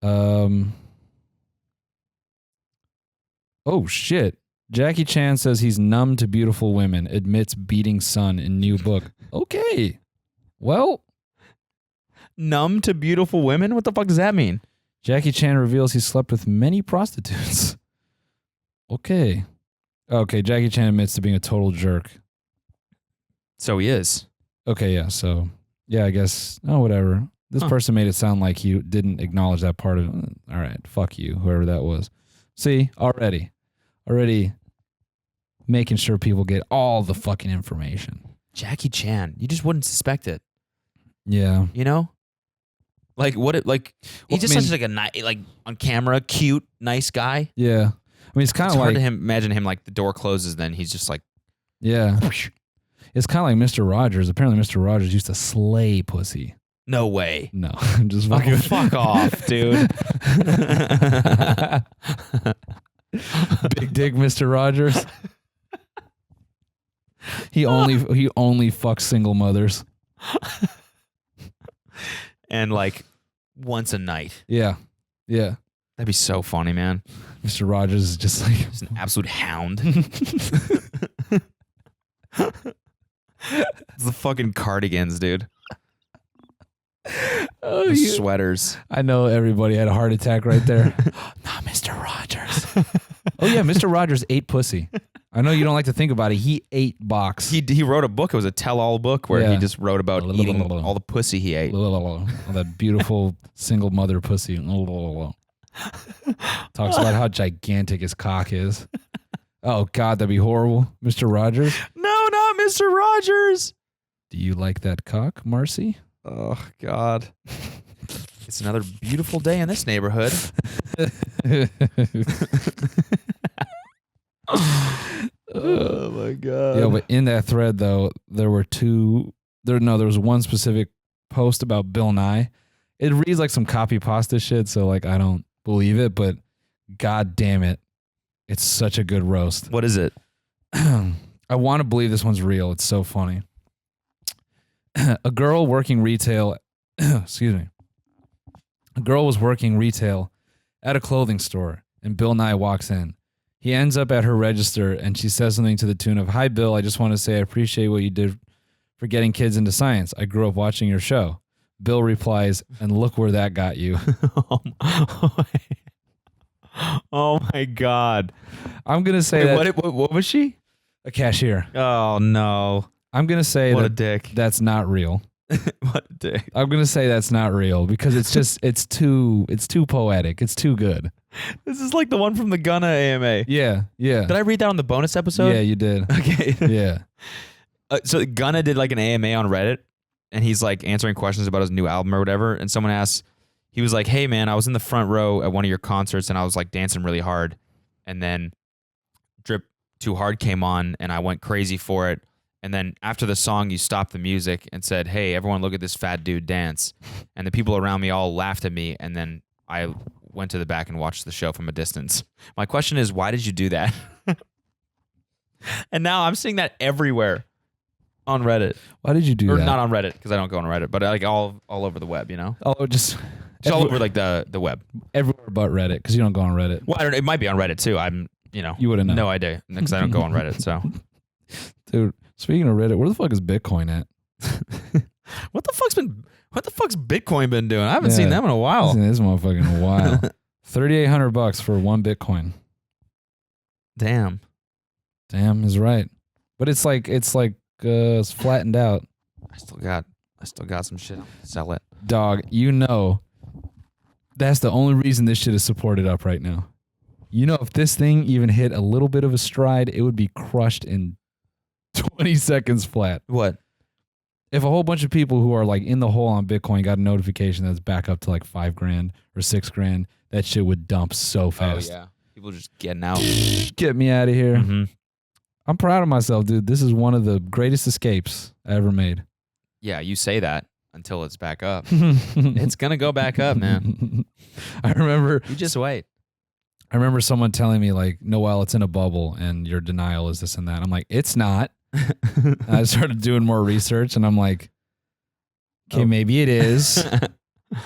Oh shit. Jackie Chan says he's numb to beautiful women, admits beating son in new book. Okay. Well, numb to beautiful women? What the fuck does that mean? Jackie Chan reveals he slept with many prostitutes. Okay. Jackie Chan admits to being a total jerk. So he is. Okay, yeah. So, yeah, I guess. Oh, whatever. This person made it sound like he didn't acknowledge that part of it. All right, fuck you, whoever that was. See, already making sure people get all the fucking information. Jackie Chan, you just wouldn't suspect it. Yeah. You know? Like he's just such like a like on camera, cute, nice guy. Yeah. I mean, it's kind of like hard to imagine him like the door closes, then he's just like, yeah. It's kind of like Mr. Rogers. Apparently, Mr. Rogers used to slay pussy. No way. No, I'm just fucking. Fuck off, dude. Big dick, Mr. Rogers. He only fucks single mothers. And like once a night. Yeah. Yeah. That'd be so funny, man. Mr. Rogers is just like he's an absolute hound. It's the fucking cardigans, dude. Oh, the sweaters. I know everybody had a heart attack right there. Not Mr. Rogers. Oh yeah, Mr. Rogers ate pussy. I know you don't like to think about it. He ate box. He wrote a book. It was a tell-all book where he just wrote about eating all the pussy he ate. All that beautiful single mother pussy. Talks about how gigantic his cock is. Oh God, that'd be horrible. Mr. Rogers? No, not Mr. Rogers. Do you like that cock, Marcy? Oh God. It's another beautiful day in this neighborhood. Oh my god. Yeah, but in that thread though, there was one specific post about Bill Nye. It reads like some copy pasta shit, so like I don't believe it, but god damn it. It's such a good roast. What is it? I want to believe this one's real. It's so funny. A girl working retail excuse me. A girl was working retail at a clothing store, and Bill Nye walks in. He ends up at her register, and she says something to the tune of, "Hi, Bill. I just want to say I appreciate what you did for getting kids into science. I grew up watching your show." Bill replies, "And look where that got you." Oh my god. I'm going to say what was she? a cashier. Oh no. I'm going to say What a dick. that's not real. What a dick. I'm going to say that's not real because it's too poetic. It's too good. This is like the one from the Gunna AMA. Yeah, yeah. Did I read that on the bonus episode? Yeah, you did. Okay. Yeah. So Gunna did like an AMA on Reddit, and he's like answering questions about his new album or whatever. And someone asked, he was like, "Hey man, I was in the front row at one of your concerts, and I was like dancing really hard, and then Drip Too Hard came on, and I went crazy for it. And then after the song, you stopped the music and said, 'Hey, everyone, look at this fat dude dance.' And the people around me all laughed at me, and then I went to the back and watched the show from a distance. My question is, why did you do that?" And now I'm seeing that everywhere on Reddit. Why did you do or that? Not on Reddit, because I don't go on Reddit, but like all over the web, you know? Oh, just all over like the web. everywhere but Reddit because you don't go on Reddit. Well, I don't know, it might be on Reddit too. You wouldn't know. No idea because I don't go on Reddit. So, Dude, speaking of Reddit, where the fuck is Bitcoin at? what the fuck's Bitcoin been doing? I haven't seen them in a while. I haven't seen this motherfucker in a while. $3,800 for one Bitcoin. Damn is right. But it's flattened out. I still got some shit. I'll sell it. Dog, that's the only reason this shit is supported up right now. If this thing even hit a little bit of a stride, it would be crushed in 20 seconds flat. What? If a whole bunch of people who are like in the hole on Bitcoin got a notification that's back up to like $5,000 or $6,000, that shit would dump so fast. Oh yeah, people just getting out. Get me out of here. Mm-hmm. I'm proud of myself, dude. This is one of the greatest escapes I ever made. Yeah, you say that until it's back up. It's gonna go back up, man. I remember. You just wait. I remember someone telling me like, "Noel, it's in a bubble, and your denial is this and that." I'm like, "It's not." I started doing more research, and I'm like, "Okay, maybe it is."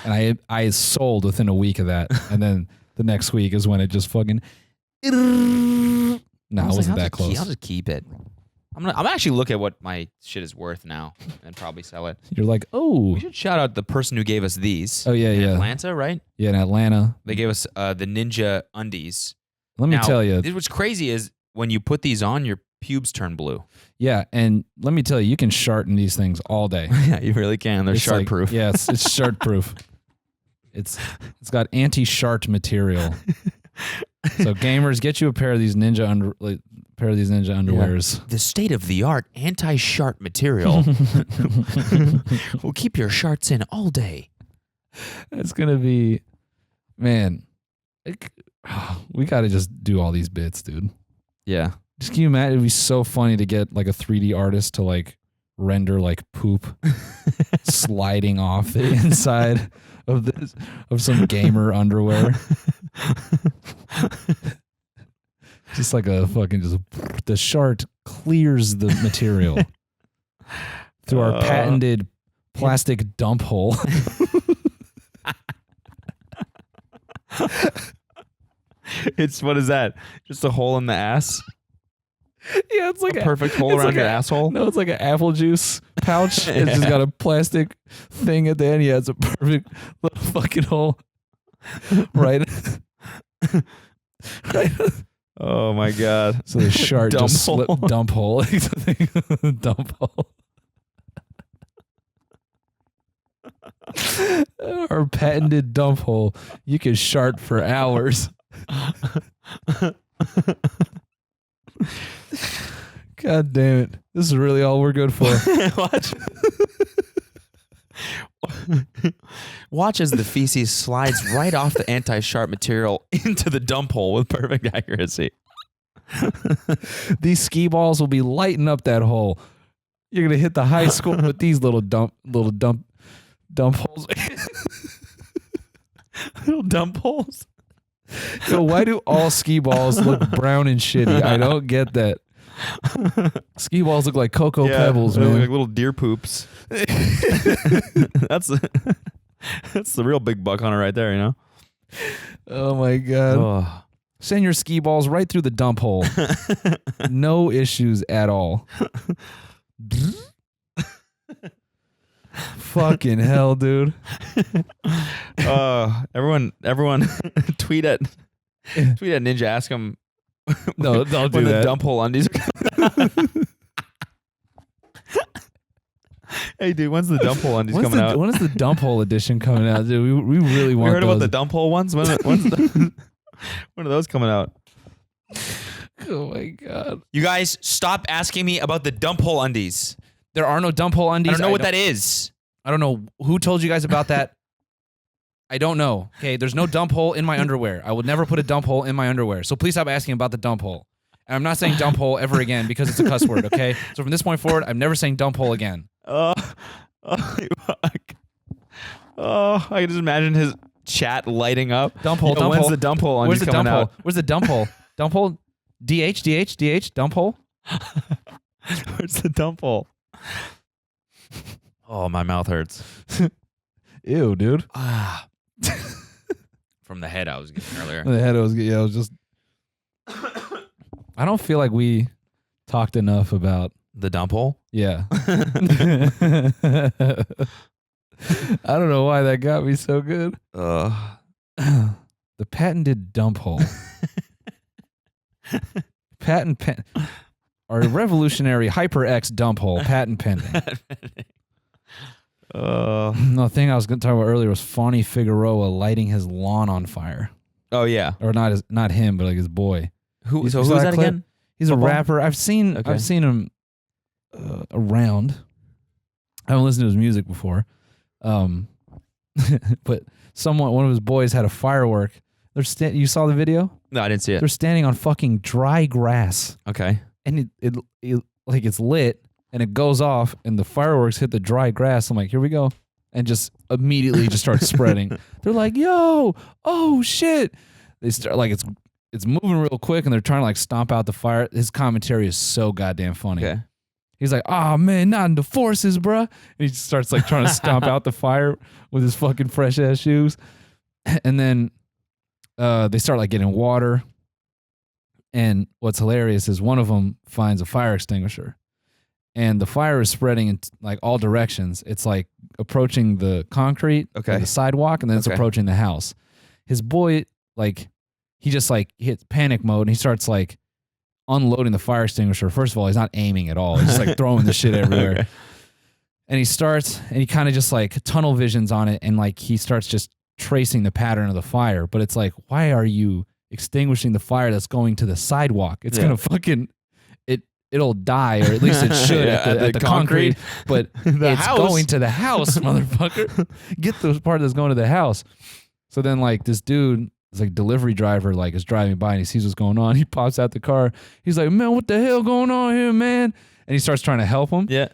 And I sold within a week of that, and then the next week is when it just fucking. No, it wasn't that close. I'll just keep it. I'm gonna actually look at what my shit is worth now and probably sell it. You're like, oh. We should shout out the person who gave us these. Oh yeah, in yeah. Atlanta, right? Yeah, in Atlanta. They gave us the Ninja undies. Let me tell you. What's crazy is when you put these on, your pubes turn blue. Yeah, and let me tell you, you can shart in these things all day. Yeah, you really can. They're shart proof. Yeah, it's shart proof. It's got anti-shart material. So gamers, get you a pair of these Ninja underwears. Yeah. The state of the art anti-shart material will keep your sharts in all day. It's gonna be, man. We got to just do all these bits, dude. Yeah. Just can you imagine? It'd be so funny to get like a 3D artist to like render like poop sliding off the inside of some gamer underwear. Just like a fucking the shart clears the material through our patented plastic dump hole. It's what is that? Just a hole in the ass? Yeah, it's like a perfect hole around your asshole. No, it's like an apple juice pouch. It's just got a plastic thing at the end. Yeah, it's a perfect little fucking hole. Right. Right. Oh my god. So the shart Dump just hole. slipped dump hole. Dump hole. Our patented dump hole. You can shart for hours. God damn it. This is really all we're good for. What? Watch as the feces slides right off the anti-sharp material into the dump hole with perfect accuracy. These skee balls will be lighting up that hole. You're gonna hit the high score with these little dump holes. Little dump holes. Yo, why do all skee balls look brown and shitty? I don't get that. Skee balls look like cocoa pebbles, man. Like little deer poops. That's the real big buck hunter right there, you know? Oh my god. Oh. Send your skee balls right through the dump hole. No issues at all. Fucking hell, dude. Everyone tweet at Ninja, ask him No, don't do when that. the dump hole undies are Hey dude, when's the dump hole undies coming out? When is the dump hole edition coming out, dude? We really want We heard those. about the dump hole ones? When are those coming out? Oh my god. You guys, stop asking me about the dump hole undies. There are no dump hole undies. I don't know what that is. I don't know who told you guys about that. I don't know. Okay, there's no dump hole in my underwear. I would never put a dump hole in my underwear. So please stop asking about the dump hole. And I'm not saying dump hole ever again because it's a cuss word, okay? So from this point forward, I'm never saying dump hole again. Fuck. Oh, I can just imagine his chat lighting up. Dump hole, dump when's hole. the dump hole undies Where's the coming dump out? hole? Where's the dump hole? Dump hole? DH, dump hole? Where's the dump hole? Oh, my mouth hurts. Ew, dude. From the head I was getting earlier. The head was just. I don't feel like we talked enough about. The dump hole? Yeah. I don't know why that got me so good. The patented dump hole. Our revolutionary HyperX dump hole, patent pending. The thing I was going to talk about earlier was Fawny Figueroa lighting his lawn on fire. Oh yeah, or not him, but like his boy. Who's that again? He's Football? a rapper. I've seen him around. I haven't listened to his music before, but one of his boys had a firework. You saw the video? No, I didn't see it. They're standing on fucking dry grass. Okay. And it like it's lit and it goes off and the fireworks hit the dry grass. I'm like, here we go. And just immediately just starts spreading. They're like, yo, oh shit. They start like it's moving real quick and they're trying to like stomp out the fire. His commentary is so goddamn funny. Okay. He's like, oh man, not in the forces, bruh. And he just starts like trying to stomp out the fire with his fucking fresh ass shoes. And then they start like getting water. And what's hilarious is one of them finds a fire extinguisher. And the fire is spreading in like all directions. It's like approaching the concrete, the sidewalk, and then it's approaching the house. His boy, like, he just like hits panic mode and he starts like unloading the fire extinguisher. First of all, he's not aiming at all. He's just like throwing the shit everywhere. And he kind of just like tunnel visions on it and like he starts just tracing the pattern of the fire. But it's like, why are you extinguishing the fire that's going to the sidewalk? It's gonna fucking it'll die, or at least it should at the concrete. But it's going to the house, motherfucker. Get the part that's going to the house. So then like this dude, this like delivery driver, like is driving by and he sees what's going on. He pops out the car. He's like, man, what the hell going on here, man? And he starts trying to help him. Yeah.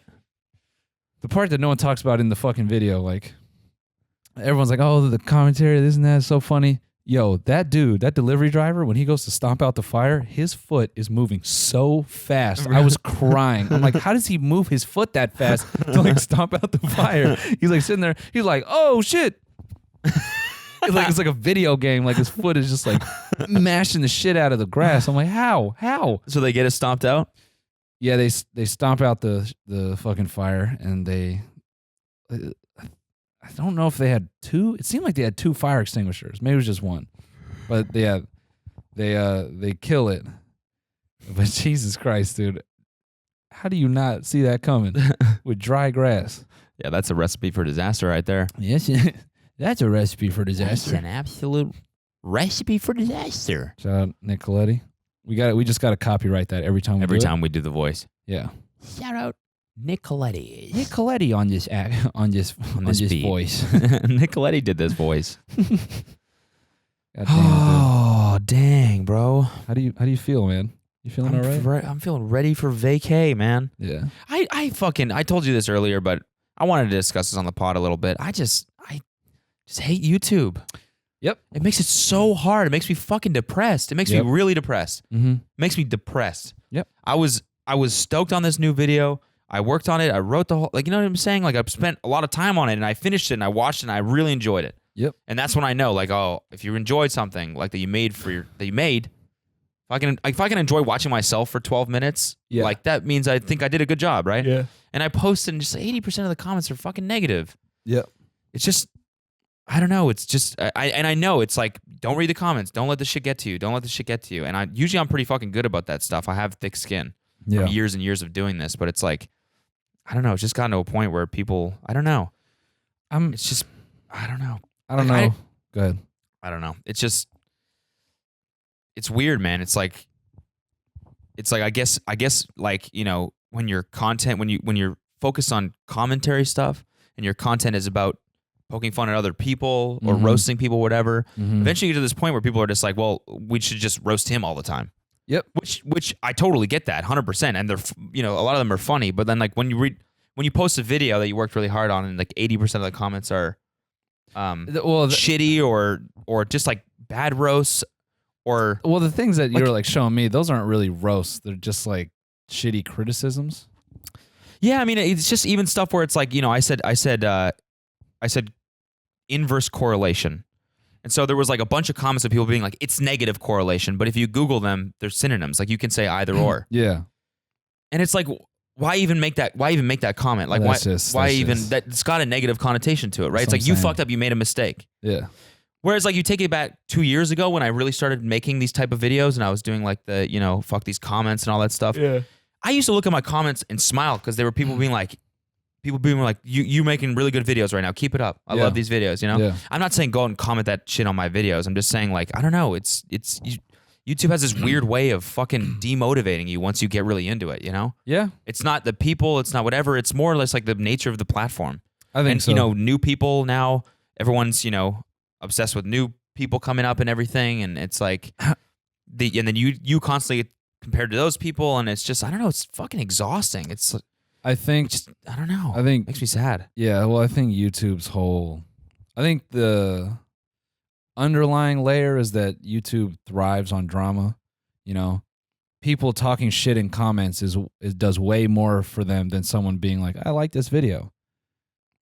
The part that no one talks about in the fucking video, like everyone's like, oh, the commentary, this and that is so funny. Yo, that dude, that delivery driver, when he goes to stomp out the fire, his foot is moving so fast. I was crying. I'm like, how does he move his foot that fast to like stomp out the fire? He's like sitting there. He's like, oh shit. It's like a video game. Like his foot is just like mashing the shit out of the grass. I'm like, how? So they get it stomped out? Yeah, they stomp out the fucking fire, and I don't know if they had two. It seemed like they had two fire extinguishers. Maybe it was just one. But they kill it. But Jesus Christ, dude. How do you not see that coming with dry grass? Yeah, that's a recipe for disaster right there. Yes, that's a recipe for disaster. That's an absolute recipe for disaster. Shout out Nick Coletti. We just got to copyright that every time we do time we do the voice. Yeah. Shout out Nicoletti. Nick Coletti on this beat. voice. Nicoletti did this voice. God damn it, dude. Oh, dang, bro. How do you feel, man? You feeling all right? I'm feeling ready for vacay, man. Yeah. I told you this earlier, but I wanted to discuss this on the pod a little bit. I just hate YouTube. Yep. It makes it so hard. It makes me fucking depressed. It makes me really depressed. Mm-hmm. It makes me depressed. Yep. I was stoked on this new video. I worked on it. I wrote the whole, like, you know what I'm saying? Like, I've spent a lot of time on it, and I finished it, and I watched it, and I really enjoyed it. Yep. And that's when I know, like, oh, if you enjoyed something like if I can enjoy watching myself for 12 minutes, like, that means I think I did a good job, right? Yeah. And I posted, and just 80% of the comments are fucking negative. Yep. It's just, I don't know. It's just, I know it's like, don't read the comments. Don't let this shit get to you. Don't let this shit get to you. And I'm pretty fucking good about that stuff. I have thick skin from years and years of doing this, but it's like, I don't know. It's just gotten to a point where people, I don't know. It's just, I don't know. I don't know. Go ahead. I don't know. It's just, it's weird, man. It's like I guess like, you know, when your content, when you're focused on commentary stuff and your content is about poking fun at other people or roasting people, whatever, eventually you get to this point where people are just like, well, we should just roast him all the time. Yep. Which I totally get that 100%. And they're, you know, a lot of them are funny, but then like when you post a video that you worked really hard on and like 80% of the comments are shitty or just like bad roasts or the things that you're like showing me, those aren't really roasts. They're just like shitty criticisms. Yeah, I mean, it's just even stuff where it's like, you know, I said inverse correlation. And so there was like a bunch of comments of people being like, it's negative correlation, but if you Google them, they're synonyms. Like you can say either or. Yeah. And it's like, why even make that comment? Like that's got a negative connotation to it, right? It's like you fucked up, you made a mistake. Yeah. Whereas like you take it back 2 years ago when I really started making these type of videos and I was doing like the, you know, fuck these comments and all that stuff. Yeah. I used to look at my comments and smile because there were people being like, you making really good videos right now. Keep it up. I love these videos, you know? Yeah. I'm not saying go and comment that shit on my videos. I'm just saying like, I don't know. YouTube has this weird way of fucking demotivating you once you get really into it, you know? Yeah. It's not the people, it's not whatever. It's more or less like the nature of the platform. I think so. You know, new people now, everyone's, you know, obsessed with new people coming up and everything. And it's like, and then you constantly get compared to those people. And it's just, I don't know, it's fucking exhausting. I don't know. I think it makes me sad. Yeah, well, I think I think the underlying layer is that YouTube thrives on drama. You know, people talking shit in comments does way more for them than someone being like, I like this video.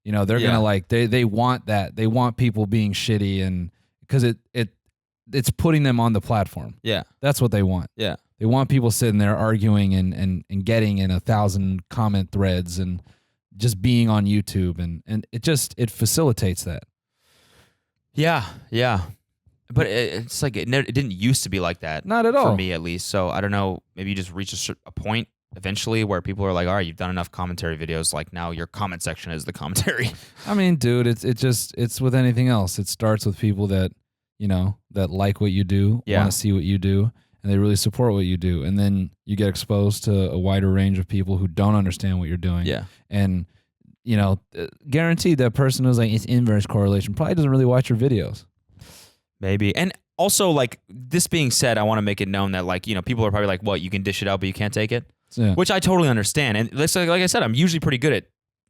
You know, they're gonna like they want that. They want people being shitty and because it's putting them on the platform. Yeah, that's what they want. Yeah. They want people sitting there arguing and getting in 1,000 comment threads and just being on YouTube and it facilitates that. Yeah, yeah. But it's like it didn't used to be like that. Not at all. For me, at least. So I don't know. Maybe you just reach a point eventually where people are like, all right, you've done enough commentary videos. Like now your comment section is the commentary. I mean, dude, it's with anything else. It starts with people that, you know, that like what you do, want to see what you do. And they really support what you do. And then you get exposed to a wider range of people who don't understand what you're doing. Yeah. And, you know, guaranteed that person who's like, it's inverse correlation probably doesn't really watch your videos. Maybe. And also, like, this being said, I want to make it known that, like, you know, people are probably like, what, you can dish it out, but you can't take it? Yeah. Which I totally understand. And like I said, I'm usually pretty good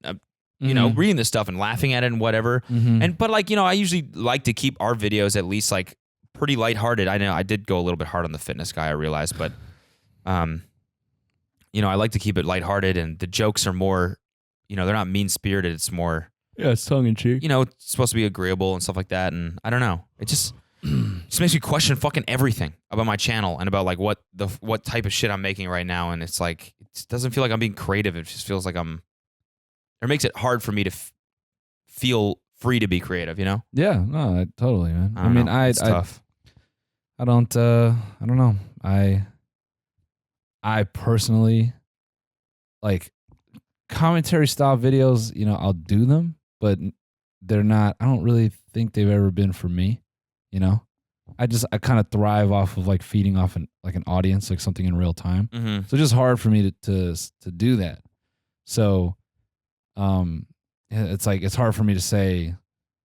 at, you know, reading this stuff and laughing at it and whatever. But, like, you know, I usually like to keep our videos at least, like, pretty lighthearted. I know I did go a little bit hard on the fitness guy, I realized, but you know, I like to keep it lighthearted and the jokes are more, you know, they're not mean-spirited. It's more, it's tongue in cheek. You know, it's supposed to be agreeable and stuff like that. And I don't know. It just makes me question fucking everything about my channel and about like what type of shit I'm making right now. And it's like, it doesn't feel like I'm being creative. It just feels like it makes it hard for me to feel free to be creative, you know? Yeah, no, totally, man. I mean, it's tough. I don't know. I personally like commentary style videos, you know, I'll do them, but they're not, I don't really think they've ever been for me, you know? I kind of thrive off of like feeding off an audience, like something in real time. So it's just hard for me to do that. So, it's like it's hard for me to say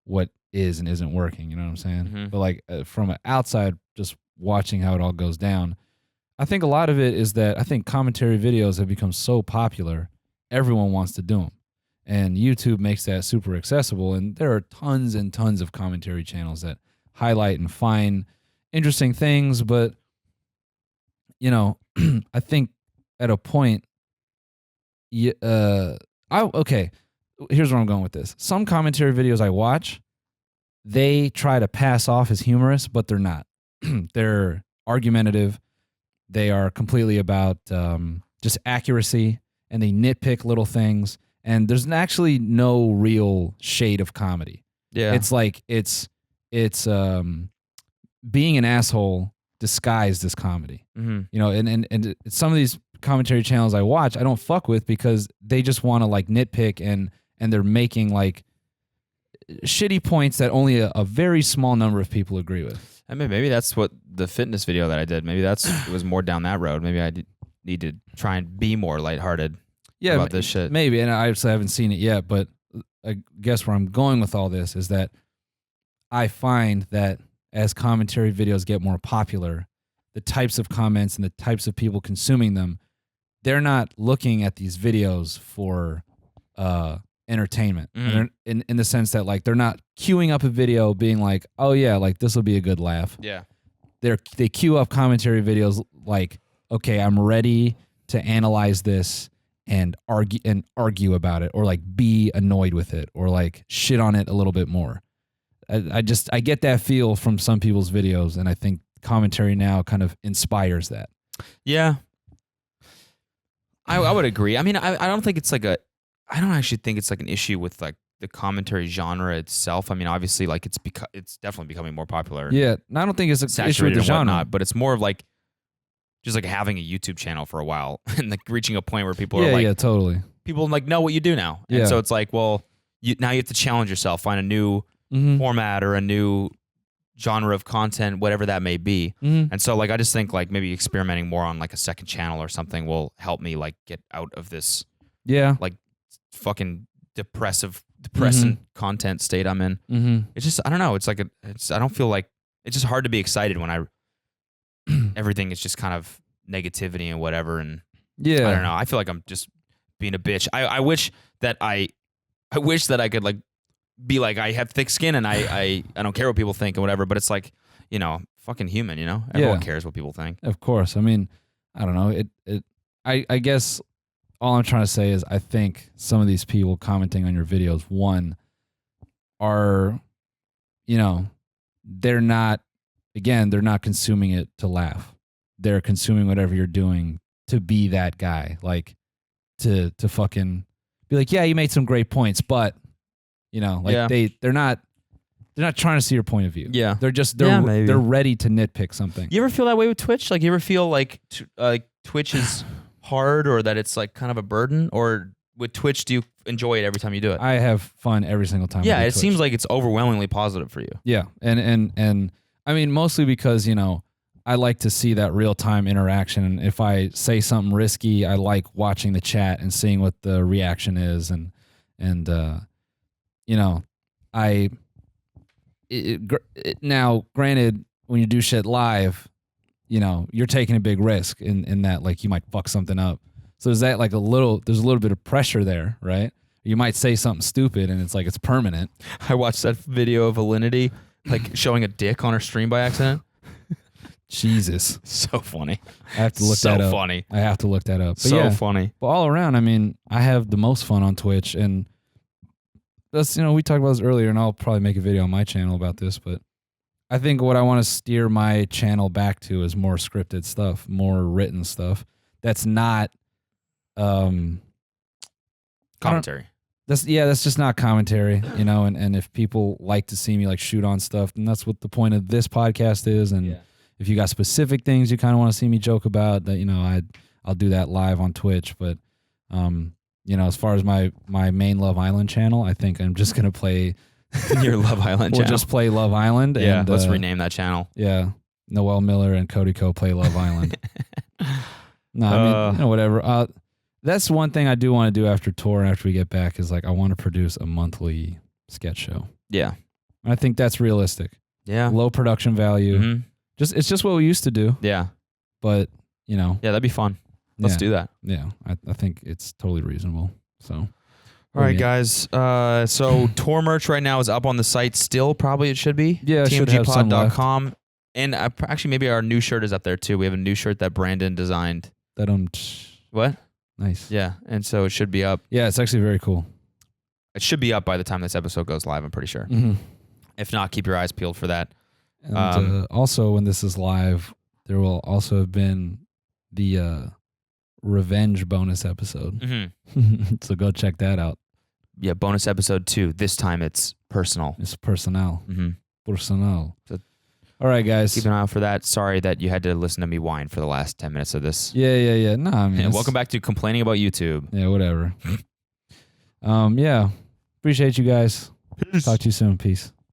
what is and isn't working. You know what I'm saying? Mm-hmm. But like from an outside, just watching how it all goes down, I think a lot of it is that I think commentary videos have become so popular, everyone wants to do them. And YouTube makes that super accessible. And there are tons and tons of commentary channels that highlight and find interesting things. But, you know, I think at a point, okay, here's where I'm going with this. Some commentary videos I watch, they try to pass off as humorous, but they're not. They're argumentative. They are completely about just accuracy, and they nitpick little things. And there's actually no real shade of comedy. Yeah, it's like it's being an asshole disguised as comedy. Mm-hmm. You know, and some of these commentary channels I watch, I don't fuck with because they just want to like nitpick and they're making like shitty points that only a very small number of people agree with. I mean, maybe that's what the fitness video that I did. Maybe it was more down that road. Maybe I need to try and be more lighthearted about this shit. Maybe, and I obviously haven't seen it yet, but I guess where I'm going with all this is that I find that as commentary videos get more popular, the types of comments and the types of people consuming them, they're not looking at these videos for entertainment. Mm. And in the sense that like they're not queuing up a video being like, oh yeah, like this will be a good laugh. Yeah. They queue up commentary videos like, okay, I'm ready to analyze this and argue about it, or like be annoyed with it, or like shit on it a little bit more. I get that feel from some people's videos, and I think commentary now kind of inspires that. Yeah. I would agree. I mean, I don't think it's like I don't actually think it's like an issue with like the commentary genre itself. I mean, obviously, like it's definitely becoming more popular. Yeah, I don't think it's an issue with the genre, whatnot, but it's more of like just like having a YouTube channel for a while and like reaching a point where people are like, yeah, totally. People like know what you do now, Yeah. and so it's like, well, now you have to challenge yourself, find a new format or a new genre of content, whatever that may be. And so like I just think like maybe experimenting more on like a second channel or something will help me like get out of this like fucking depressing content state I'm in. It's just I don't know. It's like I don't feel like it's just hard to be excited when everything is just kind of negativity and whatever. And I don't know. I feel like I'm just being a bitch. I wish that I could like be like I have thick skin and I don't care what people think and whatever. But it's like, you know, fucking human. You know, everyone cares what people think. Of course. I mean, I don't know. I guess all I'm trying to say is I think some of these people commenting on your videos, one, are, you know, they're not consuming it to laugh. They're consuming whatever you're doing to be that guy, like to fucking be like, yeah, you made some great points, but you know, like they're not trying to see your point of view. Yeah, they're ready to nitpick something. You ever feel that way with Twitch? Like you ever feel like Twitch is hard, or that it's like kind of a burden? Or with Twitch, do you enjoy it every time you do it? I have fun every single time. Yeah, I do it Twitch. seems like it's overwhelmingly positive for you. Yeah, and I mean mostly because, you know, I like to see that real-time interaction. And if I say something risky, I like watching the chat and seeing what the reaction is. And you know, now, granted, when you do shit live, you know, you're taking a big risk in that, like, you might fuck something up. So there's that, like, there's a little bit of pressure there, right? You might say something stupid and it's like it's permanent. I watched that video of Alinity like showing a dick on her stream by accident. Jesus. So funny. I have to look that up. So funny. I have to look that up. But so yeah, funny. But all around, I mean, I have the most fun on Twitch, and that's, you know, we talked about this earlier, and I'll probably make a video on my channel about this, but I think what I want to steer my channel back to is more scripted stuff, more written stuff. That's not commentary. That's just not commentary, you know, and if people like to see me like shoot on stuff, then that's what the point of this podcast is. And if you got specific things you kind of want to see me joke about, that, you know, I'll do that live on Twitch. But you know, as far as my main Love Island channel, I think I'm just gonna play your Love Island channel. We'll just play Love Island. Yeah, and, let's rename that channel. Yeah, NOEL Miller and CODY play Love Island. No, I mean, you know, whatever. That's one thing I do want to do after tour and after we get back is like I want to produce a monthly sketch show. Yeah. And I think that's realistic. Yeah. Low production value. Mm-hmm. It's just what we used to do. Yeah. But, you know. Yeah, that'd be fun. Let's do that. Yeah. I think it's totally reasonable. So. All right, guys. So tour merch right now is up on the site still. Probably it should be. Yeah, tmgpod.com. And actually, maybe our new shirt is up there too. We have a new shirt that Brandon designed. What? Nice. Yeah, and so it should be up. Yeah, it's actually very cool. It should be up by the time this episode goes live, I'm pretty sure. Mm-hmm. If not, keep your eyes peeled for that. And also, when this is live, there will also have been the revenge bonus episode. Mm-hmm. So go check that out. Yeah, bonus episode 2. This time it's personal. It's personnel. Mm-hmm. Personnel. So all right, guys. keep an eye out for that. Sorry that you had to listen to me whine for the last 10 minutes of this. Yeah. Nah, I mean, And welcome back to Complaining About YouTube. Yeah, whatever. Yeah. Appreciate you guys. Peace. Talk to you soon. Peace.